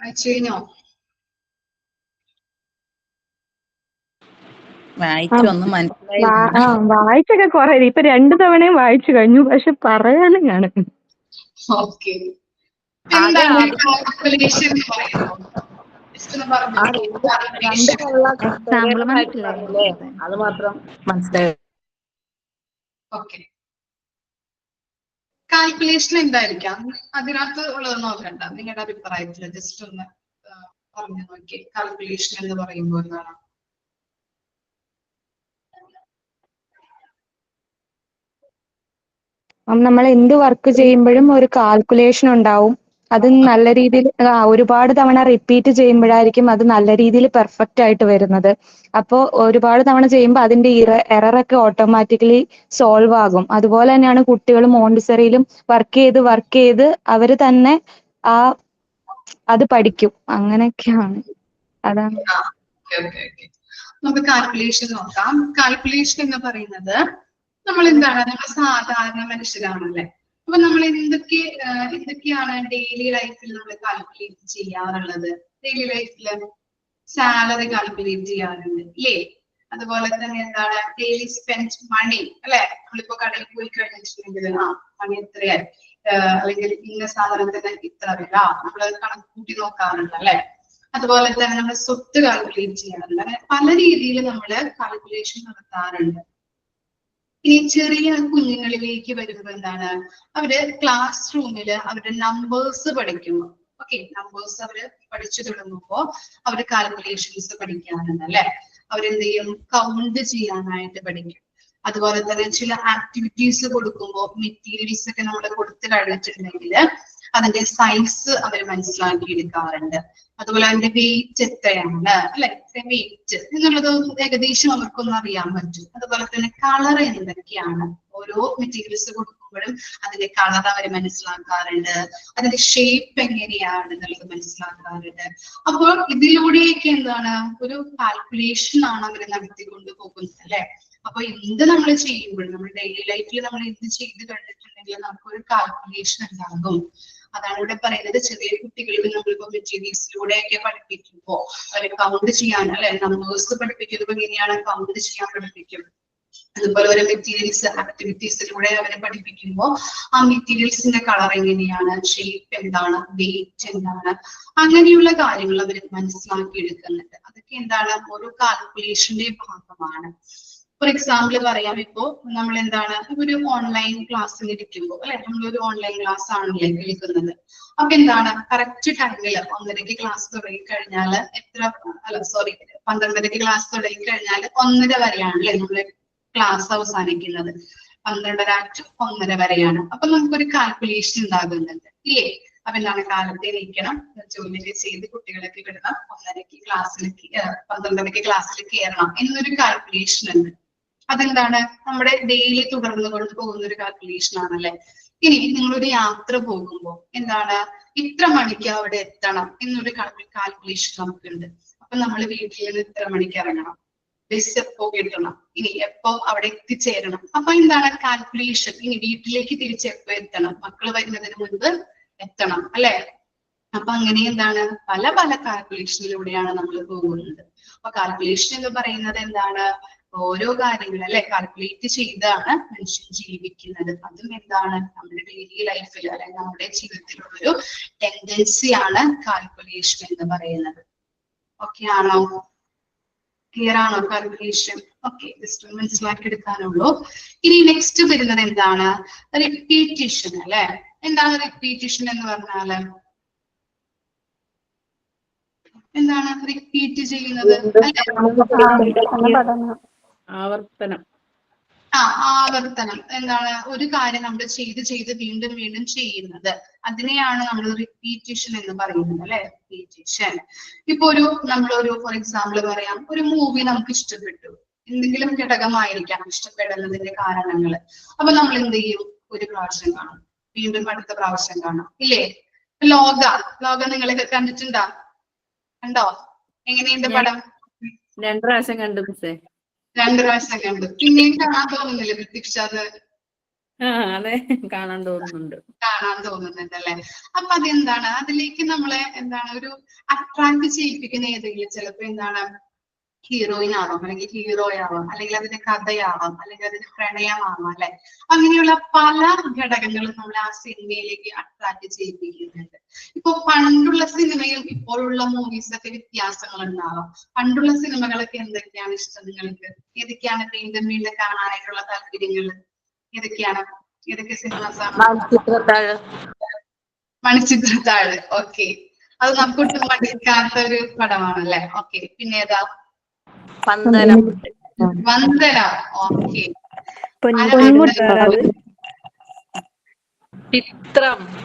വായിച്ചു കഴിഞ്ഞോ? വായിച്ചു, ഒന്നും മനസ്സിലായി. വായിച്ചൊക്കെ കുറെ, ഇപ്പൊ 2 തവണയും വായിച്ചു കഴിഞ്ഞു, പക്ഷെ പറയാനും കാണും. ഓക്കെ, എന്താണ് കാൽക്കുലേഷൻ എന്ന് പറയുന്നത്? ജസ്റ്റ് ഒന്ന് പറഞ്ഞോ. എക്സാമ്പിൾ മനസ്സിലായില്ലേ? അത് മാത്രം മനസ്സിലായി. ഓക്കെ, കാൽക്കുലേഷൻ എന്തായിരിക്കാം? അതിനകത്ത് ഉള്ളത് നോക്കണ്ട, നിങ്ങളുടെ അഭിപ്രായത്തില് ജസ്റ്റ് ഒന്ന് പറഞ്ഞു നോക്കി. കാൽക്കുലേഷൻ എന്ന് പറയുമ്പോൾ എന്താണ്? നമ്മൾ എന്ത് വർക്ക് ചെയ്യുമ്പോഴും ഒരു കാൽക്കുലേഷൻ ഉണ്ടാവും. അത് നല്ല രീതിയിൽ ഒരുപാട് തവണ റിപ്പീറ്റ് ചെയ്യുമ്പോഴായിരിക്കും അത് നല്ല രീതിയിൽ പെർഫെക്റ്റ് ആയിട്ട് വരുന്നത്. അപ്പോൾ ഒരുപാട് തവണ ചെയ്യുമ്പോൾ അതിന്റെ എററൊക്കെ ഓട്ടോമാറ്റിക്കലി സോൾവ് ആകും. അതുപോലെ തന്നെയാണ് കുട്ടികൾ മോണ്ടിസറിയിലും വർക്ക് ചെയ്ത് അവര് തന്നെ അത് പഠിക്കും. അങ്ങനെയൊക്കെയാണ്. അതാണ്. നമുക്ക് കാൽക്കുലേഷൻ നോക്കാം. കാൽക്കുലേഷൻ എന്ന് പറയുന്നത് നമ്മൾ എന്താണ്, നമ്മൾ സാധാരണ മനുഷ്യരാണല്ലേ. അപ്പൊ നമ്മൾ എന്തൊക്കെയാണ് ഡെയിലി ലൈഫിൽ നമ്മൾ കാൽക്കുലേറ്റ് ചെയ്യാറുള്ളത്? ഡെയിലി ലൈഫില് സാലറി കാൽക്കുലേറ്റ് ചെയ്യാറുണ്ട് അല്ലേ? അതുപോലെ തന്നെ എന്താണ്, ഡെയിലി സ്പെൻഡ് മണി അല്ലെ. നമ്മളിപ്പോ കടയിൽ പോയി കഴിഞ്ഞിട്ടുണ്ടെങ്കിൽ മണി എത്രയായി, അല്ലെങ്കിൽ ഇന്ന സാധനത്തിന് ഇത്ര വില നമ്മൾ കണക്ക് കൂട്ടി നോക്കാറുണ്ട് അല്ലെ. അതുപോലെ തന്നെ നമ്മൾ സ്വത്ത് കാൽക്കുലേറ്റ് ചെയ്യാറുണ്ട്. അങ്ങനെ പല രീതിയിൽ നമ്മൾ കാൽക്കുലേഷൻ നടത്താറുണ്ട്. ഇനി ചെറിയ കുഞ്ഞുങ്ങളിലേക്ക് വരുന്നത് എന്താണ്, അവര് ക്ലാസ് റൂമില് അവരുടെ നമ്പേഴ്സ് പഠിക്കുന്നു. ഓക്കെ, നമ്പേഴ്സ് അവര് പഠിച്ചു തുടങ്ങുമ്പോ അവര് കാൽക്കുലേഷൻസ് പഠിക്കാറുണ്ട് അല്ലെ. അവരെന്ത് ചെയ്യും, കൗണ്ട് ചെയ്യാനായിട്ട് പഠിക്കും. അതുപോലെ തന്നെ ചില ആക്ടിവിറ്റീസ് കൊടുക്കുമ്പോൾ മെറ്റീരിയൽസ് ഒക്കെ നമ്മൾ കൊടുത്തു കഴിഞ്ഞിട്ടുണ്ടെങ്കിൽ അതിന്റെ സൈസ് അവർ മനസ്സിലാക്കി എടുക്കാറുണ്ട്. അതുപോലെ അതിന്റെ വെയിറ്റ് എത്രയാണ് അല്ലെ, വെയിറ്റ് എന്നുള്ളത് ഏകദേശം അവർക്കൊന്നും അറിയാൻ പറ്റും. അതുപോലെ തന്നെ കളർ എന്തൊക്കെയാണ്, ഓരോ മെറ്റീരിയൽസ് കൊടുക്കുമ്പോഴും അതിന്റെ കളർ അവർ മനസ്സിലാക്കാറുണ്ട്. അതിന്റെ ഷേപ്പ് എങ്ങനെയാണ് എന്നുള്ളത് മനസ്സിലാക്കാറുണ്ട്. അപ്പോൾ ഇതിലൂടെയൊക്കെ എന്താണ്, ഒരു കാൽക്കുലേഷൻ ആണ് അവർ നടത്തിക്കൊണ്ട് പോകുന്നത് അല്ലെ. അപ്പൊ എന്ത് നമ്മൾ ചെയ്യുമ്പോഴും, നമ്മുടെ ഡെയിലി ലൈഫിൽ നമ്മൾ എന്ത് ചെയ്ത് കണ്ടിട്ടുണ്ടെങ്കിൽ നമുക്കൊരു കാൽക്കുലേഷൻ ഉണ്ടാകും. അതാണ് ഇവിടെ പറയുന്നത്. ചെറിയ കുട്ടികൾക്ക് നമ്മളിപ്പോ മെറ്റീരിയൽസിലൂടെയൊക്കെ പഠിപ്പിക്കുമ്പോ അവരെ കൗണ്ട് ചെയ്യാൻ അല്ലെ, നമ്പേഴ്സ് പഠിപ്പിക്കുന്നത് എങ്ങനെയാണ് കൗണ്ട് ചെയ്യാൻ പഠിപ്പിക്കും. അതുപോലെ ഓരോ മെറ്റീരിയൽസ് ആക്ടിവിറ്റീസിലൂടെ അവരെ പഠിപ്പിക്കുമ്പോൾ ആ മെറ്റീരിയൽസിന്റെ കളർ എങ്ങനെയാണ്, ഷേപ്പ് എന്താണ്, വെയിറ്റ് എന്താണ്, അങ്ങനെയുള്ള കാര്യങ്ങൾ അവർ മനസ്സിലാക്കി എടുക്കുന്നുണ്ട്. അതൊക്കെ എന്താണ്, ഓരോ കാൽക്കുലേഷന്റെ ഭാഗമാണ്. ഫോർ എക്സാമ്പിൾ പറയാം, ഇപ്പോ നമ്മൾ എന്താണ് ഒരു ഓൺലൈൻ ക്ലാസ്സിൽ ഇരിക്കുമ്പോൾ അല്ലെ, നമ്മളൊരു ഓൺലൈൻ ക്ലാസ് ആണല്ലേ കേൾക്കുന്നത്. അപ്പൊ എന്താണ് കറക്റ്റ് ടൈമിൽ 1:30 ക്ലാസ് തുടങ്ങി കഴിഞ്ഞാൽ 12:30 ക്ലാസ് തുടങ്ങി കഴിഞ്ഞാൽ 1:30 വരെയാണല്ലേ നമ്മള് ക്ലാസ് അവസാനിക്കുന്നത്. 12:30 to 1:30 വരെയാണ്. അപ്പൊ നമുക്കൊരു കാൽക്കുലേഷൻ ഉണ്ടാകുന്നുണ്ട് ഇല്ലേ? അപ്പൊ എന്താണ്, കാലത്തെ ഇരിക്കണം, ജോലിയൊക്കെ ചെയ്ത് കുട്ടികളൊക്കെ വിടണം, 1:30 ക്ലാസ്സിലേക്ക് 12:30 ക്ലാസ്സിൽ കയറണം എന്നൊരു കാൽക്കുലേഷൻ ഉണ്ട്. അതെന്താണ് നമ്മുടെ ഡെയിലി തുടർന്ന് കൊണ്ട് പോകുന്ന ഒരു കാൽക്കുലേഷൻ ആണല്ലേ. ഇനി നിങ്ങളൊരു യാത്ര പോകുമ്പോൾ എന്താണ്, ഇത്ര മണിക്ക് അവിടെ എത്തണം എന്നൊരു കാൽക്കുലേഷൻ നമുക്കുണ്ട്. അപ്പൊ നമ്മൾ വീട്ടിൽ നിന്ന് ഇത്ര മണിക്ക് ഇറങ്ങണം, ബസ് എപ്പോ കിട്ടണം, ഇനി എപ്പോ അവിടെ എത്തിച്ചേരണം. അപ്പൊ എന്താണ് കാൽക്കുലേഷൻ. ഇനി വീട്ടിലേക്ക് തിരിച്ചെപ്പോ എത്തണം, മക്കള് വരുന്നതിന് മുൻപ് എത്തണം അല്ലെ. അപ്പൊ അങ്ങനെ എന്താണ് പല പല കാൽക്കുലേഷനിലൂടെയാണ് നമ്മൾ പോകുന്നത്. അപ്പൊ കാൽക്കുലേഷൻ എന്ന് പറയുന്നത് എന്താണ്, ഓരോ കാര്യങ്ങൾ അല്ലെ കാൽക്കുലേറ്റ് ചെയ്താണ് മനുഷ്യൻ ജീവിക്കുന്നത്. അതും എന്താണ് നമ്മുടെ ഡെയിലി ലൈഫിൽ അല്ലെങ്കിൽ നമ്മുടെ ജീവിതത്തിലുള്ളൊരു ടെൻഡൻസിയാണ് കാൽക്കുലേഷൻ എന്ന് പറയുന്നത്. ഓക്കെ ആണോ? ക്ലിയർ ആണോ കാൽക്കുലേഷൻ? ഓക്കെ, ജസ്റ്റ് മനസ്സിലാക്കി എടുക്കാനുള്ളൂ. ഇനി നെക്സ്റ്റ് വരുന്നത് എന്താണ്, റിപ്പീറ്റേഷൻ അല്ലെ. എന്താണ് റിപ്പീറ്റേഷൻ എന്ന് പറഞ്ഞാല്? എന്താണ് റിപ്പീറ്റ് ചെയ്യുന്നത് അല്ലെ? ആവർത്തനം. ആവർത്തനം. എന്താണ് ഒരു കാര്യം നമ്മൾ ചെയ്ത് വീണ്ടും വീണ്ടും ചെയ്യുന്നത്, അതിനെയാണ് നമ്മൾ റിപ്പീറ്റേഷൻ എന്ന് പറയുന്നത് അല്ലെ. റിപ്പീറ്റേഷൻ. ഇപ്പൊ നമ്മളൊരു ഫോർ എക്സാമ്പിൾ പറയാം, ഒരു മൂവി നമുക്ക് ഇഷ്ടപ്പെട്ടു, എന്തെങ്കിലും ഘടകമായിരിക്കാം ഇഷ്ടപ്പെടുന്നതിന്റെ കാരണങ്ങൾ. അപ്പൊ നമ്മൾ എന്ത് ചെയ്യും, ഒരു പ്രാവശ്യം കാണും, വീണ്ടും അടുത്ത പ്രാവശ്യം കാണാം ഇല്ലേ. ലോക നിങ്ങളൊക്കെ കണ്ടിട്ടുണ്ടോ? കണ്ടോ? എങ്ങനെയുണ്ട് പടം? 2 പ്രാവശ്യം കണ്ടു മിസ്സേ. 2 പ്രാവശ്യം കണ്ടു. പിന്നെയും കാണാൻ തോന്നുന്നില്ല പ്രത്യക്ഷത്? അതെ, കാണാൻ തോന്നുന്നുണ്ട്. കാണാൻ തോന്നുന്നുണ്ട് അല്ലെ. അപ്പൊ അതെന്താണ്, അതിലേക്ക് നമ്മളെ എന്താണ് ഒരു അട്രാക്ട് ചെയ്യിപ്പിക്കുന്ന ഏതെങ്കിലും ചിലപ്പോ എന്താണ് ഹീറോയിൻ ആവാം, അല്ലെങ്കിൽ ഹീറോയാവാം, അല്ലെങ്കിൽ അതിന്റെ കഥയാവാം, അല്ലെങ്കിൽ അതിന്റെ പ്രണയമാവാം അല്ലെ. അങ്ങനെയുള്ള പല ഘടകങ്ങളും നമ്മൾ ആ സിനിമയിലേക്ക് അട്രാക്ട് ചെയ്യിപ്പിക്കുന്നുണ്ട്. ഇപ്പൊ പണ്ടുള്ള സിനിമയും ഇപ്പോഴുള്ള മൂവീസൊക്കെ വ്യത്യാസങ്ങൾ ഉണ്ടാവാം. പണ്ടുള്ള സിനിമകളൊക്കെ എന്തൊക്കെയാണ് ഇഷ്ടം നിങ്ങൾക്ക്? ഏതൊക്കെയാണ് വീണ്ടും വീണ്ടും കാണാനായിട്ടുള്ള താല്പര്യങ്ങൾ? ഏതൊക്കെ സിനിമാസാണ്? മണിച്ചിത്രത്താഴ്. ഓക്കെ, അത് നമുക്ക് ഒട്ടും മടുക്കാത്ത ഒരു പടമാണല്ലേ. ഓക്കെ, പിന്നെ ഏതാ? വന്ദനം. ഓക്കെ.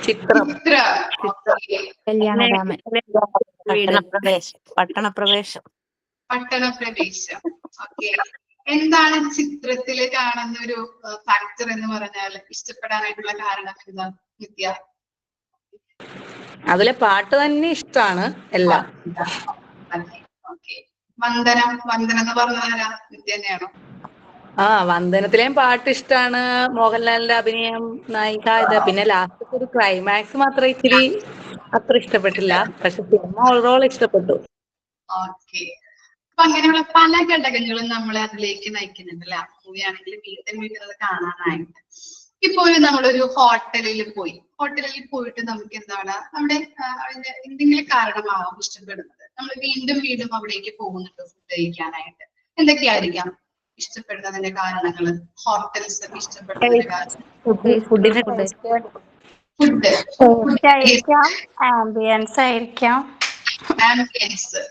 ചിത്രം. കല്യാണരാമൻ. പട്ടണപ്രവേശം. ഓക്കെ. എന്താണ് ചിത്രത്തില് കാണുന്ന ഒരു ഫാക്ടർ എന്ന് പറഞ്ഞാൽ ഇഷ്ടപ്പെടാനായിട്ടുള്ള കാരണം എന്താ നിത്യ? അതിലെ പാട്ട് തന്നെ ഇഷ്ടമാണ് എല്ലാം. ഓക്കെ. വന്ദനം എന്ന് പറഞ്ഞാൽ നിത്യ തന്നെയാണോ? വന്ദനത്തിലെയും പാട്ട് ഇഷ്ടമാണ്, മോഹൻലാലിന്റെ അഭിനയം, നായിക ഇത്. പിന്നെ ലാസ്റ്റ് ഒരു ക്ലൈമാക്സ് മാത്രം ഇച്ചിരി അത്ര ഇഷ്ടപ്പെട്ടില്ല, പക്ഷെ സിനിമ ഓവറോൾ ഇഷ്ടപ്പെട്ടു. ഓക്കെ. അപ്പൊ അങ്ങനെയുള്ള പല ഘടകങ്ങളും നമ്മളെ അതിലേക്ക് നയിക്കുന്നുണ്ട് അല്ലെ. മൂവി ആണെങ്കിൽ വീണ്ടും അത് കാണാനായിട്ട്. ഇപ്പൊ നമ്മളൊരു ഹോട്ടലിൽ പോയിട്ട് നമുക്ക് എന്താണ് നമ്മുടെ അതിന്റെ എന്തെങ്കിലും കാരണമാവാം ഇഷ്ടപ്പെടുന്നത്, നമ്മൾ വീണ്ടും വീണ്ടും അവിടേക്ക് പോകുന്നുണ്ട് ഫുഡ് കഴിക്കാനായിട്ട്. എന്തൊക്കെയായിരിക്കാം ഇഷ്ടപ്പെടുന്നതിന്റെ കാരണങ്ങൾ? ഹോട്ടൽസ് ഒക്കെ ഇഷ്ടപ്പെടുന്നതിന്റെ കാരണം ആംബിയൻസ് ആയിരിക്കാം.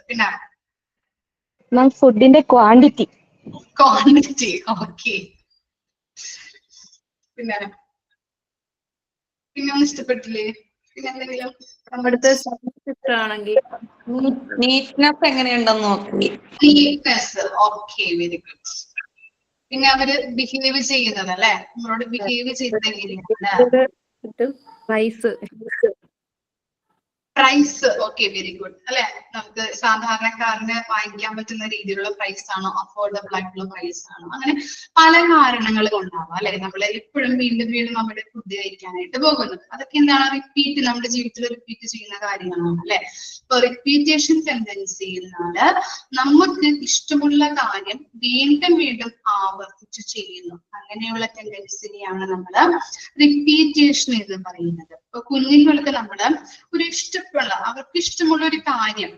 പിന്നെ ഫുഡിന്റെ ക്വാണ്ടിറ്റി. ഓക്കെ. പിന്നെ ഒന്നും ഇഷ്ടപ്പെട്ടില്ലേ? പിന്നെ എന്തെങ്കിലും അവിടുത്തെ ഇഷ്ടമാണെങ്കിൽ നീറ്റ്നെസ് എങ്ങനെയുണ്ടെന്ന് നോക്കി. നീറ്റ്നെസ്. Okay, very good. പിന്നെ അവര് ബിഹേവ് ചെയ്യുന്നത് അല്ലെ, നമ്മളോട് ബിഹേവ് ചെയ്തത് എങ്ങനെയാണ്? പ്രൈസ്. ഓക്കെ, വെരി ഗുഡ് അല്ലെ. നമുക്ക് സാധാരണക്കാരന് വാങ്ങിക്കാൻ പറ്റുന്ന രീതിയിലുള്ള പ്രൈസ് ആണോ, അഫോർഡബിൾ ആയിട്ടുള്ള പ്രൈസ് ആണോ? അങ്ങനെ പല കാരണങ്ങൾ കൊണ്ടാവാം അല്ലെ നമ്മൾ എപ്പോഴും വീണ്ടും വീണ്ടും നമ്മുടെ ഫുഡ് കഴിക്കാനായിട്ട് പോകുന്നത്. അതൊക്കെ എന്താണ്, നമ്മുടെ ജീവിതത്തിൽ റിപ്പീറ്റ് ചെയ്യുന്ന കാര്യങ്ങളാണ് അല്ലെ. ഇപ്പൊ റിപ്പീറ്റേഷൻ ടെൻഡൻസി എന്നാല് നമുക്ക് ഇഷ്ടമുള്ള കാര്യം വീണ്ടും വീണ്ടും ആവർത്തിച്ച് ചെയ്യുന്നു. അങ്ങനെയുള്ള ടെൻഡൻസിനെയാണ് നമ്മള് റിപ്പീറ്റേഷൻ എന്ന് പറയുന്നത്. ഇപ്പൊ കുഞ്ഞുങ്ങൾക്ക് നമ്മള് അവർക്ക് ഇഷ്ടമുള്ള ഒരു കാര്യം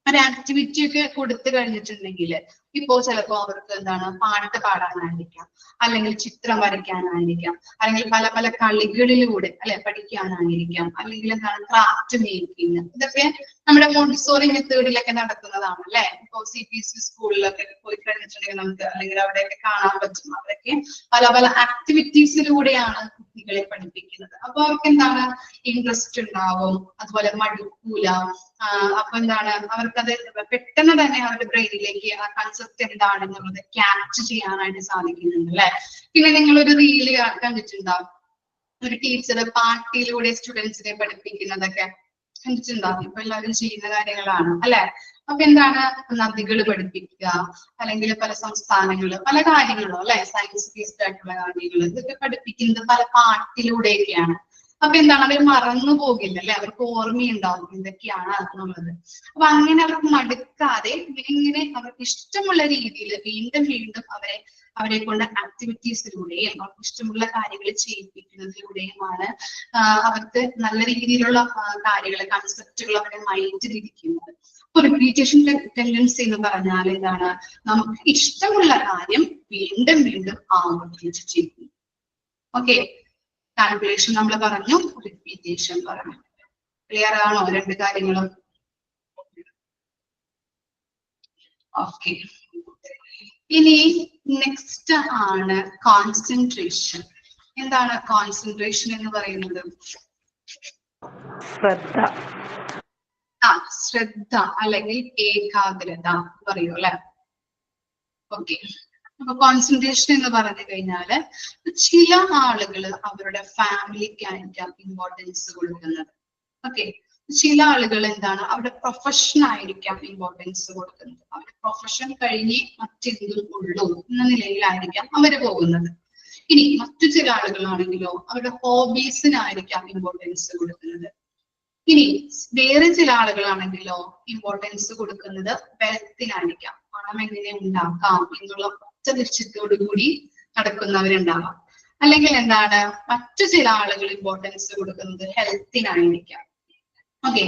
ഒരു ആക്ടിവിറ്റി ഒക്കെ കൊടുത്തു കഴിഞ്ഞിട്ടുണ്ടെങ്കിൽ ഇപ്പോ ചിലപ്പോ അവർക്ക് എന്താണ് പാട്ട് പാടാനായിരിക്കാം, അല്ലെങ്കിൽ ചിത്രം വരയ്ക്കാനായിരിക്കാം, അല്ലെങ്കിൽ പല പല കളികളിലൂടെ അല്ലെ പഠിക്കാനായിരിക്കാം, അല്ലെങ്കിൽ എന്താണ് ക്രാഫ്റ്റ് മേക്കിങ്. ഇതൊക്കെ നമ്മുടെ മോണ്ടിസോറി മെത്തേഡിലൊക്കെ നടക്കുന്നതാണ് അല്ലെ. ഇപ്പോ CPSE സ്കൂളിലൊക്കെ പോയി കഴിഞ്ഞിട്ടുണ്ടെങ്കിൽ നമുക്ക് അല്ലെങ്കിൽ അവിടെയൊക്കെ കാണാൻ പറ്റും. അവരൊക്കെ പല പല ആക്ടിവിറ്റീസിലൂടെയാണ് കുട്ടികളെ പഠിപ്പിക്കുന്നത്. അപ്പൊ അവർക്ക് എന്താണ് ഇൻട്രസ്റ്റ് ഉണ്ടാവും, അതുപോലെ മടുക്കൂല. അപ്പൊ എന്താണ് അവർക്കത് പെട്ടെന്ന് തന്നെ അവരുടെ ബ്രെയിനിലേക്ക് ആ കൺസെപ്റ്റ് എന്താണെന്നുള്ളത് ക്യാപ്ചർ ചെയ്യാനായിട്ട് സാധിക്കുന്നുണ്ട് അല്ലെ. പിന്നെ നിങ്ങളൊരു റീല് കണ്ടിട്ടുണ്ടാവും, ഒരു ടീച്ചർ പാട്ടിലൂടെ സ്റ്റുഡൻസിനെ പഠിപ്പിക്കുന്നതൊക്കെ കണ്ടിട്ടുണ്ടാവും. ഇപ്പൊ എല്ലാവരും ചെയ്യുന്ന കാര്യങ്ങളാണ് അല്ലെ. അപ്പൊ എന്താണ് നദികൾ പഠിപ്പിക്കുക, അല്ലെങ്കിൽ പല സംസ്ഥാനങ്ങള് പല കാര്യങ്ങളും അല്ലെ, സയൻസ് ബേസ്ഡ് ആയിട്ടുള്ള കാര്യങ്ങൾ ഇതൊക്കെ പഠിപ്പിക്കുന്നത് പല പാട്ടിലൂടെയൊക്കെയാണ്. അപ്പൊ എന്താണ് അവർ മറന്നു പോകില്ല അല്ലെ, അവർക്ക് ഓർമ്മയുണ്ടാവും എന്തൊക്കെയാണ് എന്നുള്ളത്. അപ്പൊ അങ്ങനെ അവർക്ക് മടുക്കാതെ ഇങ്ങനെ അവർക്ക് ഇഷ്ടമുള്ള രീതിയിൽ വീണ്ടും വീണ്ടും അവരെ കൊണ്ട് ആക്ടിവിറ്റീസിലൂടെയും അവർക്ക് ഇഷ്ടമുള്ള കാര്യങ്ങൾ ചെയ്യിപ്പിക്കുന്നതിലൂടെയുമാണ് അവർക്ക് നല്ല രീതിയിലുള്ള കാര്യങ്ങൾ കൺസെപ്റ്റുകൾ അവരുടെ മൈൻഡിൽ ഇരിക്കുന്നത്. ഇപ്പൊ റിപ്പീറ്റേഷൻ ടെൻഡൻസി എന്ന് പറഞ്ഞാൽ എന്താണ്, നമുക്ക് ഇഷ്ടമുള്ള കാര്യം വീണ്ടും വീണ്ടും ആവർത്തിച്ച് ചെയ്യുന്നു. ഓക്കെ, കാൽക്കുലേഷൻ നമ്മൾ പറഞ്ഞു, റിപ്പീറ്റേഷൻ പറഞ്ഞു. ക്ലിയർ ആണോ രണ്ട് കാര്യങ്ങളും? ഓക്കെ, ഇനി നെക്സ്റ്റ് ആണ് കോൺസെൻട്രേഷൻ. എന്താണ് കോൺസെൻട്രേഷൻ എന്ന് പറയുന്നത്? ശ്രദ്ധ. ശ്രദ്ധ അല്ലെങ്കിൽ ഏകാഗ്രത പറയൂ അല്ലെ. ഓക്കെ, അപ്പൊ കോൺസെൻട്രേഷൻ എന്ന് പറഞ്ഞു കഴിഞ്ഞാല് ചില ആളുകൾ അവരുടെ ഫാമിലിക്കായിരിക്കാം ഇമ്പോർട്ടൻസ് കൊടുക്കുന്നത്. ഓക്കെ, ചില ആളുകൾ എന്താണ് അവരുടെ പ്രൊഫഷൻ ആയിരിക്കാം ഇമ്പോർട്ടൻസ് കൊടുക്കുന്നത്. അവരുടെ പ്രൊഫഷൻ കഴിഞ്ഞ് മറ്റെന്തും ഉള്ളൂ എന്ന നിലയിലായിരിക്കാം അവര് പോകുന്നത്. ഇനി മറ്റു ചില ആളുകളാണെങ്കിലോ അവരുടെ ഹോബീസിനായിരിക്കാം ഇമ്പോർട്ടൻസ് കൊടുക്കുന്നത്. ഇനി വേറെ ചില ആളുകളാണെങ്കിലോ ഇമ്പോർട്ടൻസ് കൊടുക്കുന്നത് വെൽത്തിനായിരിക്കാം, പണം എങ്ങനെ ഉണ്ടാക്കാം എന്നുള്ള ഒറ്റ ലക്ഷ്യത്തോടു കൂടി നടക്കുന്നവരുണ്ടാവാം. അല്ലെങ്കിൽ എന്താണ് മറ്റു ചില ആളുകൾ ഇമ്പോർട്ടൻസ് കൊടുക്കുന്നത് ഹെൽത്തിനായിരിക്കാം. ഓക്കെ,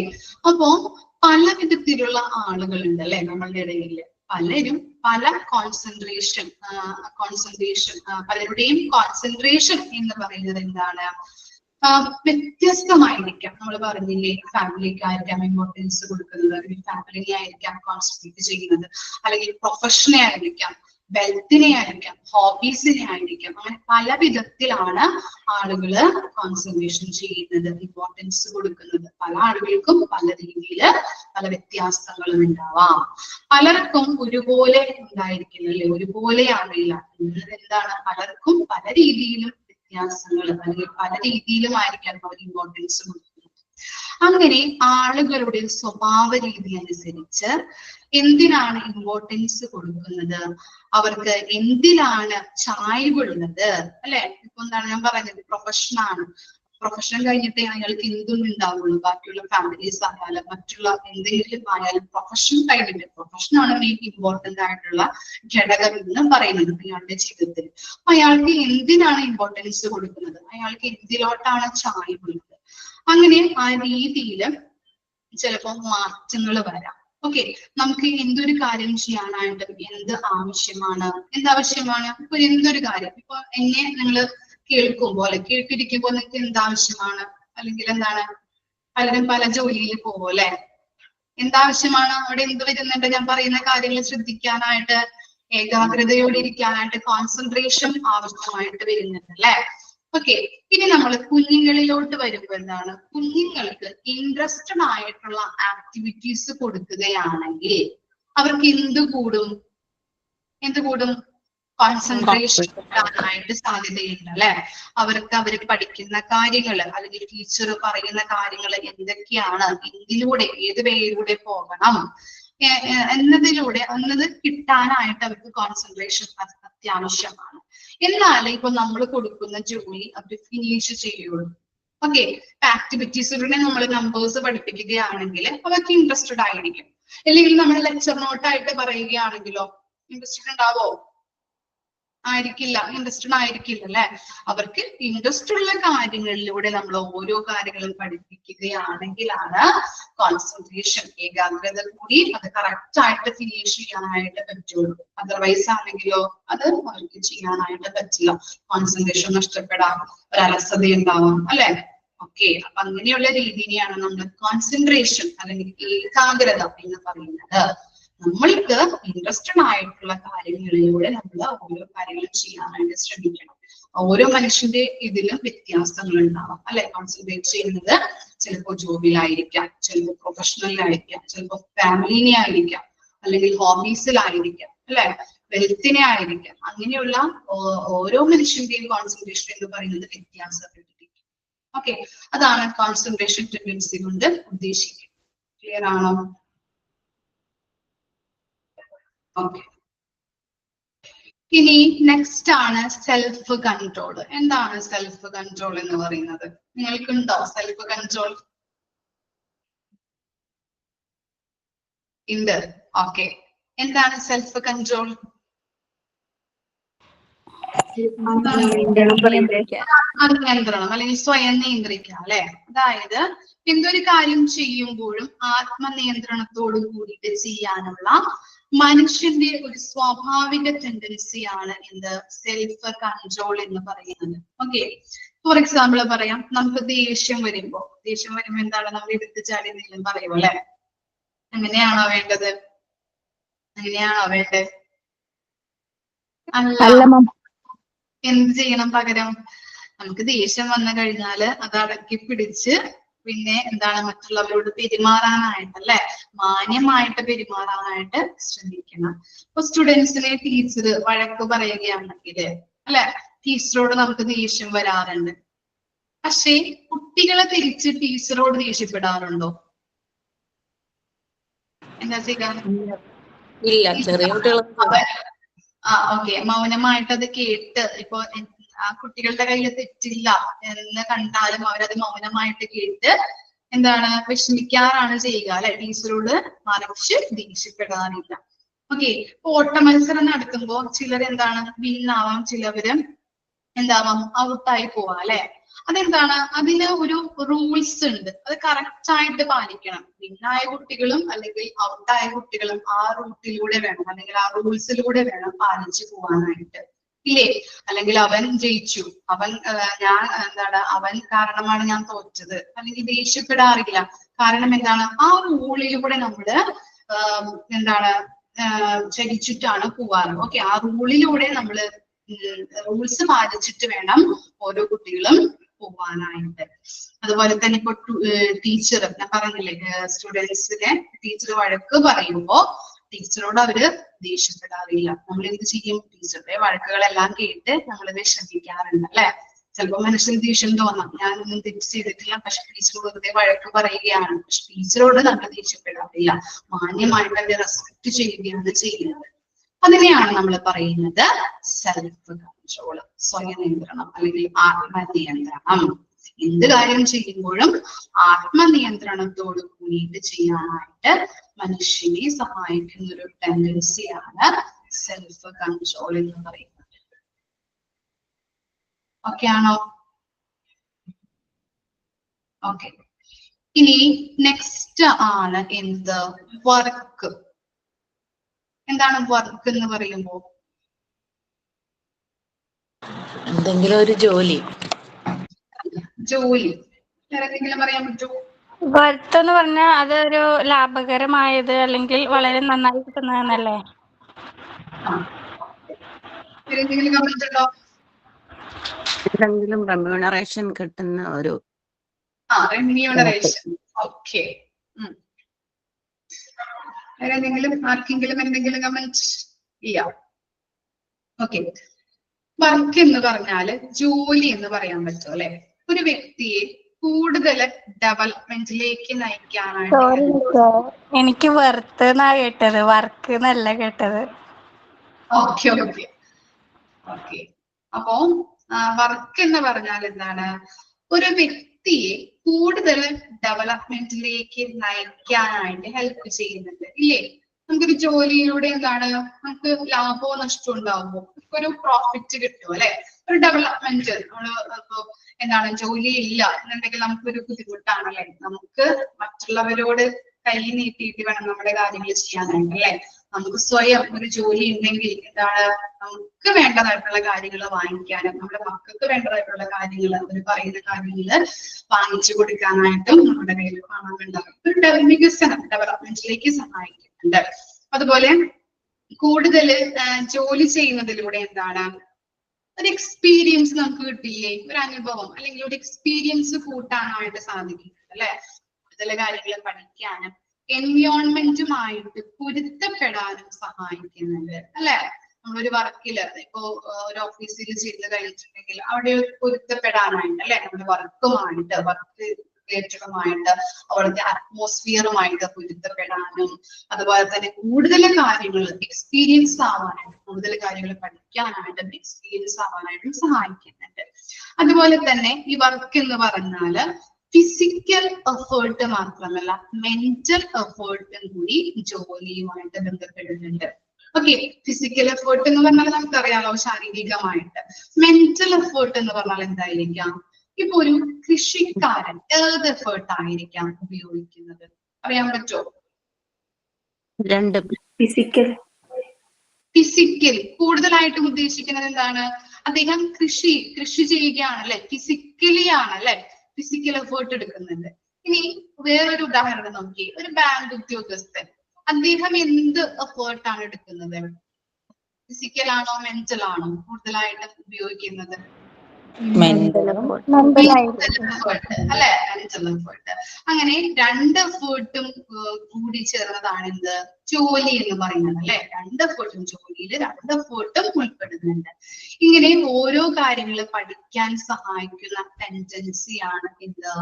അപ്പോ പല വിധത്തിലുള്ള ആളുകളുണ്ട് അല്ലെ നമ്മളുടെ ഇടയിൽ. പലരും പല കോൺസെൻട്രേഷൻ പലരുടെയും കോൺസെൻട്രേഷൻ എന്ന് പറയുന്നത് എന്താണ് വ്യത്യസ്തമായിരിക്കാം. നമ്മൾ പറഞ്ഞില്ലേ, ഫാമിലിക്കായിരിക്കാം ഇമ്പോർട്ടൻസ് കൊടുക്കുന്നത്, ഫാമിലിനെ ആയിരിക്കാം കോൺസെൻട്രേറ്റ് ചെയ്യുന്നത്, അല്ലെങ്കിൽ പ്രൊഫഷനെ ആയിരിക്കാം, വെൽത്തിനെ ആയിരിക്കാം, ഹോബീസിനെ ആയിരിക്കാം. അങ്ങനെ പല വിധത്തിലാണ് ആളുകള് കോൺസെൻട്രേഷൻ ചെയ്യുന്നത്, ഇമ്പോർട്ടൻസ് കൊടുക്കുന്നത്. പല ആളുകൾക്കും പല രീതിയില് പല വ്യത്യാസങ്ങളും ഉണ്ടാവാം. പലർക്കും ഒരുപോലെ ഉണ്ടായിരിക്കില്ല അല്ലെ, ഒരുപോലെ ആകില്ല. എന്താണ് പലർക്കും പല രീതിയിലും വ്യത്യാസങ്ങൾ അല്ലെങ്കിൽ പല രീതിയിലുമായിരിക്കാം അവർ ഇമ്പോർട്ടൻസ് കൊടുക്കുന്നത്. അങ്ങനെ ആളുകളുടെ സ്വഭാവ രീതി അനുസരിച്ച് എന്തിനാണ് ഇമ്പോർട്ടൻസ് കൊടുക്കുന്നത്, അവർക്ക് എന്തിനാണ് ചായ്വുള്ളത് അല്ലെ. ഇപ്പൊ എന്താണ് ഞാൻ പറയുന്നത്, പ്രൊഫഷനാണ്, പ്രൊഫഷൻ കഴിഞ്ഞിട്ടേ അയാൾക്ക് എന്തും ഉണ്ടാവുള്ളൂ. ബാക്കിയുള്ള ഫാമിലീസ് ആയാലും മറ്റുള്ള എന്തെങ്കിലും ആയാലും പ്രൊഫഷൻ കഴിഞ്ഞിട്ട്, പ്രൊഫഷനാണ് മെയിൻ ഇമ്പോർട്ടന്റ് ആയിട്ടുള്ള ഘടകം എന്ന് പറയുന്നത് അയാളുടെ ജീവിതത്തിൽ. അയാൾക്ക് എന്തിനാണ് ഇമ്പോർട്ടൻസ് കൊടുക്കുന്നത്, അയാൾക്ക് എന്തിലോട്ടാണ് ചായ്വുള്ളത്. അങ്ങനെ ആ രീതിയിൽ ചിലപ്പോ മാറ്റങ്ങൾ വരാം. ഓക്കെ, നമുക്ക് എന്തൊരു കാര്യം ചെയ്യാനായിട്ട് എന്താവശ്യമാണ് ഇപ്പൊ എന്തൊരു കാര്യം ഇപ്പൊ എന്നെ നിങ്ങൾ കേൾക്കുമ്പോ അല്ലെ കേട്ടിരിക്കുമ്പോ നിങ്ങൾക്ക് എന്താവശ്യമാണ്, അല്ലെങ്കിൽ എന്താണ് പലരും പല ജോലിയിൽ പോകും അല്ലെ. എന്താവശ്യമാണ് അവിടെ എന്ത് വരുന്നുണ്ട്, ഞാൻ പറയുന്ന കാര്യങ്ങൾ ശ്രദ്ധിക്കാനായിട്ട്, ഏകാഗ്രതയോടെ ഇരിക്കാനായിട്ട് കോൺസെൻട്രേഷൻ ആവശ്യമായിട്ട് വരുന്നുണ്ട് അല്ലെ. ഓക്കെ, ഇനി നമ്മൾ കുഞ്ഞുങ്ങളിലോട്ട് വരുമ്പോ എന്താണ്, കുഞ്ഞുങ്ങൾക്ക് ഇൻട്രസ്റ്റഡ് ആയിട്ടുള്ള ആക്ടിവിറ്റീസ് കൊടുക്കുകയാണെങ്കിൽ അവർക്ക് എന്ത് കൂടും കോൺസെൻട്രേഷൻ കിട്ടാനായിട്ട് സാധ്യതയുണ്ട് അല്ലെ. അവര് പഠിക്കുന്ന കാര്യങ്ങൾ അല്ലെങ്കിൽ ടീച്ചർ പറയുന്ന കാര്യങ്ങൾ എന്തൊക്കെയാണ്, എന്തിലൂടെ ഏത് വേയിലൂടെ പോകണം എന്നത് കിട്ടാനായിട്ട് അവർക്ക് കോൺസെൻട്രേഷൻ അത്യാവശ്യമാണ്. എന്നാലേ ഇപ്പൊ നമ്മൾ കൊടുക്കുന്ന ജോലി അവർ ഫിനിഷ് ചെയ്യുള്ളൂ. ഓക്കെ, ആക്ടിവിറ്റീസിലൂടെ നമ്മൾ നമ്പേഴ്സ് പഠിപ്പിക്കുകയാണെങ്കിൽ അവർക്ക് ഇൻട്രസ്റ്റഡ് ആയിരിക്കും. അല്ലെങ്കിൽ നമ്മൾ ലെക്ചർ നോട്ടായിട്ട് പറയുകയാണെങ്കിലോ ഇൻട്രസ്റ്റഡ് ഉണ്ടാവോ? ആയിരിക്കില്ല, ഇൻട്രസ്റ്റഡ് ആയിരിക്കില്ല അല്ലെ. അവർക്ക് ഇൻട്രസ്റ്റ് ഉള്ള കാര്യങ്ങളിലൂടെ നമ്മൾ ഓരോ കാര്യങ്ങളും പഠിപ്പിക്കുകയാണെങ്കിലാണ് കോൺസെൻട്രേഷൻ, ഏകാഗ്രത കൂടി അത് കറക്റ്റ് ആയിട്ട് ഫിനിഷ് ചെയ്യാനായിട്ട് പറ്റുള്ളൂ. അതർവൈസ് ആണെങ്കിലോ അത് അവർക്ക് ചെയ്യാനായിട്ട് പറ്റില്ല. കോൺസെൻട്രേഷൻ നഷ്ടപ്പെടാം, ഒരു അലസത ഉണ്ടാവാം അല്ലെ. ഓക്കെ, അപ്പൊ അങ്ങനെയുള്ള രീതിയാണ് നമ്മൾ കോൺസെൻട്രേഷൻ അല്ലെങ്കിൽ ഏകാഗ്രത എന്ന് പറയുന്നത്. നമ്മൾക്ക് ഇൻട്രസ്റ്റഡ് ആയിട്ടുള്ള കാര്യങ്ങളിലൂടെ നമ്മൾ ഓരോ കാര്യങ്ങളും ചെയ്യാനായിട്ട് ശ്രമിക്കണം. ഓരോ മനുഷ്യന്റെ ഇതിലും വ്യത്യാസങ്ങൾ ഉണ്ടാവാം അല്ലെ. കോൺസെൻട്രേറ്റ് ചെയ്യുന്നത് ചിലപ്പോൾ ജോബിലായിരിക്കാം, ചിലപ്പോൾ പ്രൊഫഷണലിലായിരിക്കാം, ചിലപ്പോൾ ഫാമിലിനെ ആയിരിക്കാം, അല്ലെങ്കിൽ ഹോബീസിലായിരിക്കാം അല്ലെ, വെൽത്തിനെ ആയിരിക്കാം. അങ്ങനെയുള്ള ഓരോ മനുഷ്യന്റെയും കോൺസെൻട്രേഷൻ എന്ന് പറയുന്നത് വ്യത്യാസപ്പെട്ടിരിക്കും. ഓക്കെ, അതാണ് കോൺസെൻട്രേഷൻ ടെൻഡൻസി കൊണ്ട് ഉദ്ദേശിക്കുന്നത്. ക്ലിയർ ആണോ? ഓക്കെ, ഇനി നെക്സ്റ്റ് ആണ് സെൽഫ് കൺട്രോൾ. എന്താണ് സെൽഫ് കൺട്രോൾ എന്ന് പറയുന്നത്? നിങ്ങൾക്കുണ്ടോ സെൽഫ് കൺട്രോൾ? ഉണ്ട്. ഓക്കെ, എന്താണ് സെൽഫ് കൺട്രോൾ? നിയന്ത്രണം അല്ലെങ്കിൽ സ്വയം നിയന്ത്രിക്കുക അല്ലെ. അതായത് എന്തൊരു കാര്യം ചെയ്യുമ്പോഴും ആത്മനിയന്ത്രണത്തോട് കൂടിയിട്ട് ചെയ്യാനുള്ള മനുഷ്യന്റെ ഒരു സ്വാഭാവിക ടെൻഡൻസിയാണ് എന്ത് സെൽഫ് കൺട്രോൾ എന്ന് പറയുന്നത്. ഓക്കെ, ഫോർ എക്സാമ്പിൾ പറയാം, നമുക്ക് ദേഷ്യം വരുമ്പോ എന്താണ് നമ്മൾ എടുത്തു ചാടി എന്തെങ്കിലും പറയും അല്ലെ. അങ്ങനെയാണോ വേണ്ടത്? അങ്ങനെയാണോ വേണ്ടത്? അല്ല. എന്ത് ചെയ്യണം പകരം? നമുക്ക് ദേഷ്യം വന്നു കഴിഞ്ഞാല് അത് അടക്കി പിടിച്ച് പിന്നെ എന്താണ് മറ്റുള്ളവരോട് പെരുമാറാനായിട്ട് അല്ലെ, മാന്യമായിട്ട് പെരുമാറാനായിട്ട് ശ്രമിക്കണം. ഇപ്പൊ സ്റ്റുഡൻസിനെ ടീച്ചർ വഴക്ക് പറയുകയാണെങ്കിൽ അല്ലെ, ടീച്ചറോട് നമുക്ക് ദേഷ്യം വരാറുണ്ട്. പക്ഷേ കുട്ടികളെ തിരിച്ച് ടീച്ചറോട് ദേഷ്യപ്പെടാറുണ്ടോ? എന്താ ചെയ്യാൻ? ഇല്ല, ചെറിയ കുട്ടികൾ ഓക്കെ, മൗനമായിട്ട് അത് കേട്ട് ഇപ്പൊ ആ കുട്ടികളുടെ കയ്യിൽ തെറ്റില്ല എന്ന് കണ്ടാലും അവരത് മൗനമായിട്ട് കേട്ട് എന്താണ് വിഷമിക്കാറാണ് ചെയ്യുക അല്ലെ, ടീച്ചറോട് മറിച്ച് ദേഷ്യപ്പെടാറില്ല. ഓക്കെ, ഓട്ട മത്സരം നടക്കുമ്പോ ചിലർ എന്താണ് വിന്നാവാം, ചിലവര് എന്താവാം ഔട്ടായി പോവാം അല്ലെ. അതെന്താണ്? അതിന് ഒരു റൂൾസ് ഉണ്ട്, അത് കറക്റ്റ് ആയിട്ട് പാലിക്കണം. വിന്നായ കുട്ടികളും അല്ലെങ്കിൽ ഔട്ടായ കുട്ടികളും ആ റൂട്ടിലൂടെ വേണം അല്ലെങ്കിൽ ആ റൂൾസിലൂടെ വേണം പാലിച്ചു പോവാനായിട്ട് ഇല്ലേ. അല്ലെങ്കിൽ അവൻ ജയിച്ചു, അവൻ അവൻ കാരണമാണ് ഞാൻ തോറ്റത് അല്ലെങ്കിൽ ദേഷ്യപ്പെടാറില്ല. കാരണം എന്താണ്? ആ റൂളിലൂടെ നമ്മള് ചരിച്ചിട്ടാണ് പോവാറ്. ഓക്കെ, ആ റൂളിലൂടെ നമ്മള് റൂൾസ് പാലിച്ചിട്ട് വേണം ഓരോ കുട്ടികളും പോവാനായിട്ട്. അതുപോലെ തന്നെ ഇപ്പൊ ടീച്ചർ, ഞാൻ പറഞ്ഞില്ലേ സ്റ്റുഡൻസിനെ ടീച്ചർ വഴക്ക് പറയുമ്പോ ടീച്ചറോട് അവര് ദേഷ്യപ്പെടാറില്ല. നമ്മൾ എന്ത് ചെയ്യും? ടീച്ചറുടെ വഴക്കുകളെല്ലാം കേട്ട് നമ്മൾ വിഷമിക്കാറുണ്ട് അല്ലെ. ചിലപ്പോ മനസ്സിന് ദേഷ്യം തോന്നാം, ഞാനൊന്നും തെറ്റ് ചെയ്തിട്ടില്ല, പക്ഷെ ടീച്ചർ വെറുതെ വഴക്ക് പറയുകയാണ്. പക്ഷെ ടീച്ചറോട് നമ്മൾ ദേഷ്യപ്പെടാറില്ല, മാന്യമായിട്ട് അവരെ റെസ്പെക്ട് ചെയ്യുകയാണ് ചെയ്യുന്നത്. അതിനെയാണ് നമ്മൾ പറയുന്നത് സെൽഫ് കൺട്രോൾ, സ്വയം നിയന്ത്രണം അല്ലെങ്കിൽ ആത്മനിയന്ത്രണം. എന്ത് കാര്യം ചെയ്യുമ്പോഴും ആത്മനിയന്ത്രണത്തോട് കൂടിയിട്ട് ചെയ്യാനായിട്ട് മനുഷ്യനെ സഹായിക്കുന്ന ഒരു ടെൻഡൻസിയാണ് സെൽഫ് കൺട്രോൾ എന്ന് പറയുന്നത്. ഓക്കെ ആണോ? ഓക്കെ, ഇനി നെക്സ്റ്റ് ആണ് എന്ത്? വർക്ക്. എന്താണ് വർക്ക് എന്ന് പറയുമ്പോ? എന്തെങ്കിലും ഒരു ജോലി. ജോലി എന്തെങ്കിലും പറയാൻ പറ്റുമോ? വർത്ത് എന്ന് പറഞ്ഞാൽ അതൊരു ലാഭകരമായത് അല്ലെങ്കിൽ വളരെ നന്നായി കിട്ടുന്നതെന്നല്ലേ? എന്തെങ്കിലും കമന്റ് ഉണ്ടോ? എന്തെങ്കിലും റെമ്യൂണറേഷൻ കിട്ടുന്ന ഒരു റെമ്യൂണറേഷൻ. ഓക്കെ, എന്തെങ്കിലും ആർക്കെങ്കിലും എന്തെങ്കിലും കമന്റ്? ഇല്ല. ഓക്കെ, വർക്ക് എന്ന് പറഞ്ഞാല് ജോലി എന്ന് പറയാൻ പറ്റും അല്ലെ. ഒരു വ്യക്തിയെ കൂടുതൽ ഡെവലപ്മെന്റിലേക്ക് നയിക്കാനായിട്ട്. എനിക്ക് വർത്ത് എന്നാ കേട്ടത്, വർക്ക് എന്നല്ല കേട്ടത്. ഓക്കെ ഓക്കെ ഓക്കെ, അപ്പോ വർക്ക് എന്ന് പറഞ്ഞാൽ എന്താണ്? ഒരു വ്യക്തിയെ കൂടുതൽ ഡെവലപ്മെന്റിലേക്ക് നയിക്കാനായിട്ട് ഹെൽപ്പ് ചെയ്യുന്നുണ്ട് ഇല്ലേ. നമുക്കൊരു ജോലിയിലൂടെ എന്താണ് നമുക്ക് ലാഭമോ നഷ്ടമോ ഉണ്ടാവുമോ, ഒരു പ്രോഫിറ്റ് കിട്ടും അല്ലെ, ഒരു ഡെവലപ്മെന്റ്. ഇപ്പൊ എന്താണ് ജോലി ഇല്ല എന്നുണ്ടെങ്കിൽ നമുക്കൊരു ബുദ്ധിമുട്ടാണല്ലേ, നമുക്ക് മറ്റുള്ളവരോട് കൈ നീട്ടിയിട്ട് വേണം നമ്മുടെ കാര്യങ്ങൾ ചെയ്യാനായിട്ട് അല്ലെ. നമുക്ക് സ്വയം ഒരു ജോലി ഉണ്ടെങ്കിൽ എന്താണ് നമുക്ക് വേണ്ടതായിട്ടുള്ള കാര്യങ്ങൾ വാങ്ങിക്കാനും നമ്മുടെ മക്കൾക്ക് വേണ്ടതായിട്ടുള്ള കാര്യങ്ങൾ അവർ പറയുന്ന കാര്യങ്ങൾ വാങ്ങിച്ചു കൊടുക്കാനായിട്ടും നമ്മുടെ കയ്യിൽ പണം ഉണ്ടാകും. ഒരു വികസനം ഡെവലപ്മെന്റിലേക്ക് സഹായിക്കുന്നുണ്ട്. അതുപോലെ കൂടുതൽ ജോലി ചെയ്യുന്നതിലൂടെ എന്താണ് ഒരു എക്സ്പീരിയൻസ് നമുക്ക് കിട്ടില്ലേ, ഒരു അനുഭവം അല്ലെങ്കിൽ ഒരു എക്സ്പീരിയൻസ് കൂട്ടാനായിട്ട് സാധിക്കുന്നുണ്ട് അല്ലെ. കൂടുതൽ കാര്യങ്ങൾ പഠിക്കാനും എൻവയോൺമെന്റുമായിട്ട് പൊരുത്തപ്പെടാനും സഹായിക്കുന്നുണ്ട് അല്ലെ. നമ്മളൊരു വർക്കില് ഇപ്പോ ഒരു ഓഫീസിൽ ചെയ്ത് കഴിഞ്ഞിട്ടുണ്ടെങ്കിൽ അവിടെ പൊരുത്തപ്പെടാനായിട്ട് അല്ലെ, നമ്മുടെ വർക്കുമായിട്ട് വർക്ക് റിലേറ്റഡുമായിട്ട് അവിടുത്തെ അറ്റ്മോസ്ഫിയറുമായിട്ട് പൊരുത്തപ്പെടാനും അതുപോലെ തന്നെ കൂടുതൽ കാര്യങ്ങൾ എക്സ്പീരിയൻസ് ആവാനായിട്ട് കൂടുതൽ കാര്യങ്ങൾ പഠിക്കാനായിട്ടും എക്സ്പീരിയൻസ് ആവാനായിട്ടും സഹായിക്കുന്നുണ്ട്. അതുപോലെ തന്നെ ഈ വർക്ക് എന്ന് പറഞ്ഞാല് ഫിസിക്കൽ എഫേർട്ട് മാത്രമല്ല മെന്റൽ എഫേർട്ടും കൂടി ജോലിയുമായിട്ട് ബന്ധപ്പെടുന്നുണ്ട്. ഓക്കെ, ഫിസിക്കൽ എഫേർട്ട് എന്ന് പറഞ്ഞാൽ നമുക്കറിയാമോ ശാരീരികമായിട്ട്. മെന്റൽ എഫേർട്ട് എന്ന് പറഞ്ഞാൽ എന്തായിരിക്കാം? ഇപ്പൊ ഒരു കൃഷിക്കാരൻ ഏത് എഫേർട്ട് ആയിരിക്കാം ഉപയോഗിക്കുന്നത്, അറിയാൻ പറ്റുമോ? രണ്ടും. ഫിസിക്കൽ കൂടുതലായിട്ടും ഉദ്ദേശിക്കുന്നത് എന്താണ്? അദ്ദേഹം കൃഷി ചെയ്യുകയാണ് അല്ലെ, ഫിസിക്കലി ആണ് അല്ലെ, ഫിസിക്കൽ എഫേർട്ട് എടുക്കുന്നുണ്ട്. ഇനി വേറൊരു ഉദാഹരണം നോക്കി, ഒരു ബാങ്ക് ഉദ്യോഗസ്ഥൻ, അദ്ദേഹം എന്ത് എഫേർട്ടാണ് എടുക്കുന്നത്? ഫിസിക്കൽ ആണോ മെന്റൽ ആണോ കൂടുതലായിട്ട് ഉപയോഗിക്കുന്നത്? മെന്റൽ അല്ലെ, മെന്റൽ എഫേർട്ട്. അങ്ങനെ രണ്ട് എഫേർട്ടും കൂടി ചേർന്നതാണ് എന്ത് ജോലി എന്ന് പറയുന്നത് അല്ലെ. രണ്ട് എഫേർട്ടും ജോലിയിൽ രണ്ട് എഫേർട്ടും ഉൾപ്പെടുന്നുണ്ട്. ഇങ്ങനെ ഓരോ കാര്യങ്ങൾ പഠിക്കാൻ സഹായിക്കുന്ന ടെൻഡൻസിയാണ് എന്ത്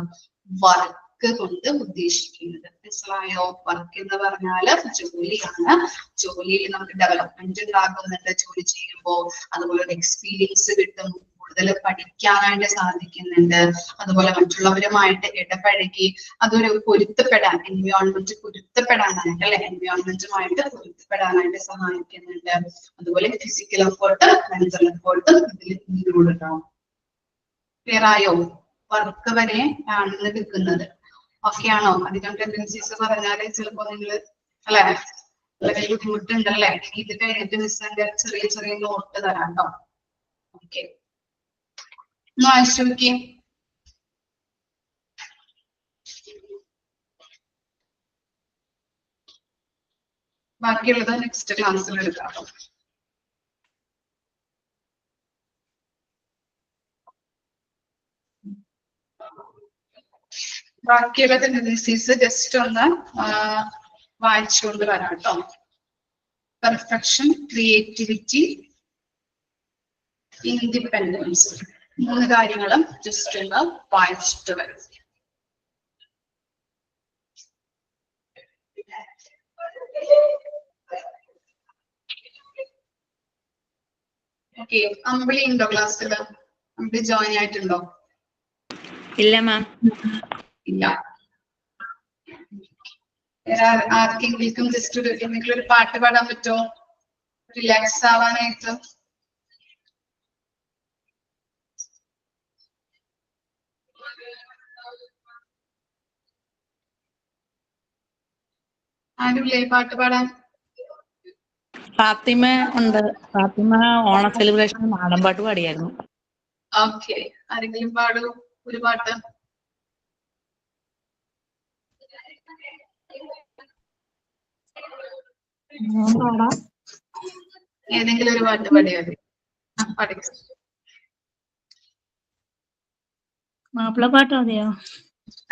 വർക്ക് കൊണ്ട് ഉദ്ദേശിക്കുന്നത്. മനസ്സിലായോ? വർക്ക് എന്ന് പറഞ്ഞാല് ജോലിയാണ്. ജോലിയിൽ നമുക്ക് ഡെവലപ്മെന്റ് ഉണ്ടാകുന്നുണ്ട് ജോലി ചെയ്യുമ്പോൾ. അതുപോലെ ഒരു എക്സ്പീരിയൻസ് കിട്ടും, കൂടുതൽ പഠിക്കാനായിട്ട് സാധിക്കുന്നുണ്ട്. അതുപോലെ മറ്റുള്ളവരുമായിട്ട് ഇടപഴകി അതൊരു പൊരുത്തപ്പെടാൻ എൻവയോൺമെന്റ് പൊരുത്തപ്പെടാനായിട്ട് അല്ലെ, എൻവയോൺമെന്റുമായിട്ട് പൊരുത്തപ്പെടാനായിട്ട് സഹായിക്കുന്നുണ്ട്. അതുപോലെ ഫിസിക്കൽ എഫേർട്ട് മെന്റൽ എഫേർട്ട് ഇതിൽ ഇൻക്ലൂഡ് ഉണ്ടാവും. ക്ലിയർ ആയോ? വർക്ക് വരെ ആണ് നിൽക്കുന്നത്. ഓക്കെ ആണോ? അധികം ടെൻഡൻസീസ് പറഞ്ഞാല് ചിലപ്പോ നിങ്ങള് അല്ലെ വളരെ ബുദ്ധിമുട്ടുണ്ടല്ലേ. ഇത് കഴിഞ്ഞിട്ട് മിസ്സിന്റെ ചെറിയ ചെറിയ നോട്ട് തരാം കേട്ടോ. ഓക്കെ, വായിച്ചു നോക്കിയേ. ബാക്കിയുള്ളത് നെക്സ്റ്റ് ക്ലാസ്സിൽ എടുക്കാം. ബാക്കിയുള്ള ടെൻഡൻസീസ് ജസ്റ്റ് ഒന്ന് വായിച്ചുകൊണ്ട് വരാം കേട്ടോ. പെർഫെക്ഷൻ, ക്രിയേറ്റിവിറ്റി, ഇൻഡിപെൻഡൻസ്, മൂന്ന് കാര്യങ്ങളും ജസ്റ്റ് ഒന്ന് വായിച്ചിട്ട് വരും. ഓക്കെ, അമ്പിളി ഉണ്ടോ ക്ലാസ്സില്? അമ്പിളി ജോയിൻ ആയിട്ടുണ്ടോ? ഇല്ല മാം. ഇല്ല. ആർക്കെങ്കിലും ജസ്റ്റ് എന്തെങ്കിലും ഒരു പാട്ട് പാടാൻ പറ്റുമോ റിലാക്സ് ആവാനായിട്ട്? ആരുമില്ലേ പാട്ട് പാടാൻ? ഫാത്തിമ ഉണ്ട്. ഫാത്തിമ ഓണ സെലിബ്രേഷൻ നാടൻ പാട്ട് പാടിയായിരുന്നു. ഓക്കെ, ആരെങ്കിലും പാടൂ ഒരു പാട്ട്. ഏതെങ്കിലും ഒരു പാട്ട് പാടിയാൽ മതി. മാപ്പിളപ്പാട്ട് മതിയോ?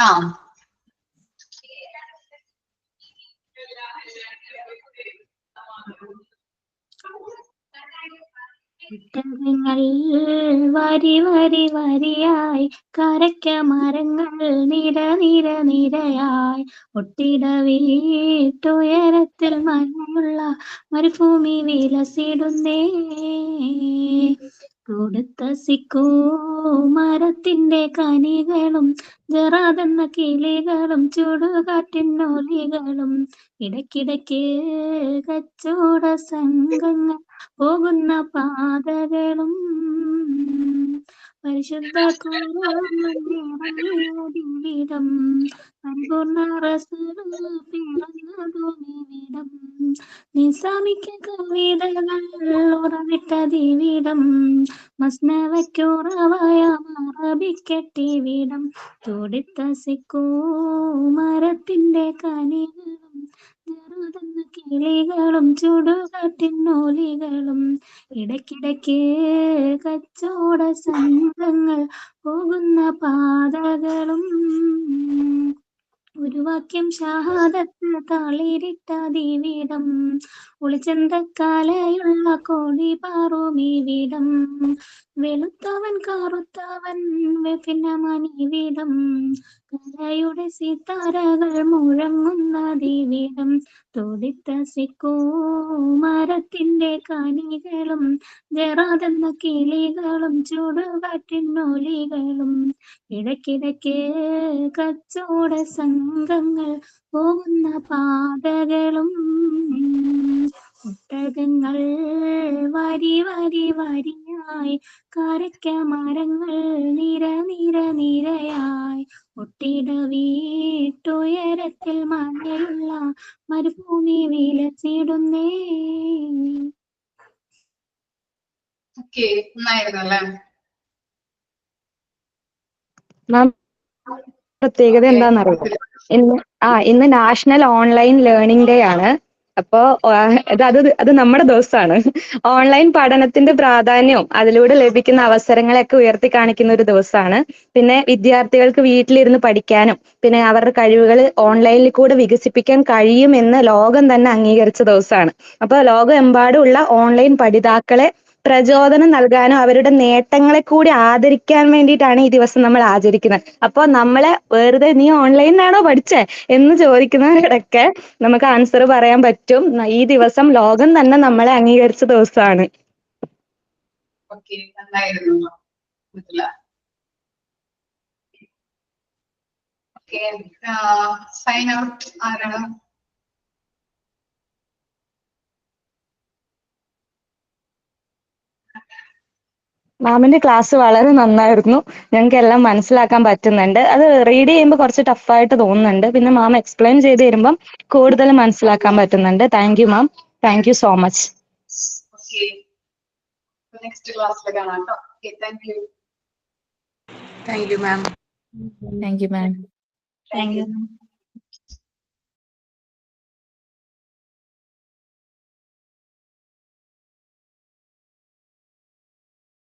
ആ, നിങ്ങൾ വരി വരി വരിയായി, കരയ്ക്ക മരങ്ങൾ നിര നിര നിരയായി, ഒട്ടിട വീട്ടുയരത്തിൽ മഞ്ഞുള്ള മരുഭൂമി വിലസിടുന്നേ. കൊടുത്തസിക്കൂ മരത്തിന്റെ കനികളും ജറാതെന്ന കിളികളും ചുടുകാറ്റിനൊലികളും ഇടയ്ക്കിടയ്ക്ക് കച്ചവട സംഘങ്ങൾ പോകുന്ന പാതകളും പരിശുദ്ധ ഖുർആനിറങ്ങിയതിവിടം പരിപൂർണ റസൂല് പിറന്നതുമിവിടം നിസാമിക്ക് കവിതകൾ ഉറവിട്ടതിവിടം മസ്നവയ്ക്കുറവായ മറബിക്കെട്ടിവിടം തുടിത്തസിക്കൂ മരത്തിന്റെ കനികളും ജറുതെന്ന കിളികളും ചുടുകാറ്റിനൊലികളും ഇടയ്ക്കിടയ്ക്ക് കച്ചവട സംഘങ്ങൾ പോകുന്ന പാതകളും ഒരു വാക്യം ഷഹാദത്ത് തളിരിട്ടതിവിടം ഒളിച്ചന്തക്കാലയുള്ള കോഴി പാറുമിവിടം വെളുത്തവൻ കറുത്തവൻ വെപ്പിന്നമനിവിടം കലയുടെ സിത്താരകൾ മുഴങ്ങുന്നതിവിടം തൊടിത്തസിക്കൂ മരത്തിന്റെ കനികളും ജറാതെന്ന കിളികളും ചുടുകാറ്റിനൊലികളും ഇടയ്ക്കിടയ്ക്ക് കച്ചവട സംഘങ്ങൾ പോകുന്ന പാതകളും ഒട്ടകങ്ങൾ വരി വരി വരിയായി കരയ്ക്ക മരങ്ങൾ നിര നിര നിരയായി ഒട്ടിട വീട്ടുയരത്തിൽ മഴയുള്ള മരുഭൂമി വിലച്ചിടുന്നേ. ഓക്കെ, നന്നായിരുന്നു അല്ലേ? മാം പ്രത്യേകത എന്താണെന്നറിയോ? ഇന്ന് നാഷണൽ ഓൺലൈൻ ലേണിംഗ് ഡേ ആണ്. അപ്പോ അത് നമ്മുടെ ദിവസമാണ്. ഓൺലൈൻ പഠനത്തിന്റെ പ്രാധാന്യവും അതിലൂടെ ലഭിക്കുന്ന അവസരങ്ങളെയൊക്കെ ഉയർത്തി കാണിക്കുന്ന ഒരു ദിവസമാണ്. പിന്നെ വിദ്യാർത്ഥികൾക്ക് വീട്ടിലിരുന്ന് പഠിക്കാനും പിന്നെ അവരുടെ കഴിവുകൾ ഓൺലൈനിൽ കൂടെ വികസിപ്പിക്കാൻ കഴിയുമെന്ന് ലോകം തന്നെ അംഗീകരിച്ച ദിവസമാണ്. അപ്പൊ ലോകമെമ്പാടുമുള്ള ഓൺലൈൻ പഠിതാക്കളെ പ്രചോദനം നൽകാനും അവരുടെ നേട്ടങ്ങളെ കൂടി ആദരിക്കാൻ വേണ്ടിയിട്ടാണ് ഈ ദിവസം നമ്മൾ ആചരിക്കുന്നത്. അപ്പോൾ നമ്മളെ വെറുതെ നീ ഓൺലൈനിലാണോ പഠിച്ചേ എന്ന് ചോദിക്കുന്നവരോടൊക്കെ നമുക്ക് ആൻസർ പറയാൻ പറ്റും. ഈ ദിവസം ലോകം തന്നെ നമ്മളെ അംഗീകരിച്ച ദിവസമാണ്. ഓക്കെ, നന്നായിരുന്നു. ഓക്കെ, സൈൻ ഔട്ട് ആരാണ്? മാമിന്റെ ക്ലാസ് വളരെ നന്നായിരുന്നു. ഞങ്ങൾക്ക് എല്ലാം മനസ്സിലാക്കാൻ പറ്റുന്നുണ്ട്. അത് റീഡ് ചെയ്യുമ്പോൾ കുറച്ച് ടഫായിട്ട് തോന്നുന്നുണ്ട്. പിന്നെ മാം എക്സ്പ്ലെയിൻ ചെയ്ത് തരുമ്പം കൂടുതൽ മനസ്സിലാക്കാൻ പറ്റുന്നുണ്ട്. Thank you ma'am. Thank you so much. Okay, next ക്ലാസ്സിൽ കാണാം കേട്ടോ. Okay, thank you. Thank you ma'am. Thank you ma'am. Thank you.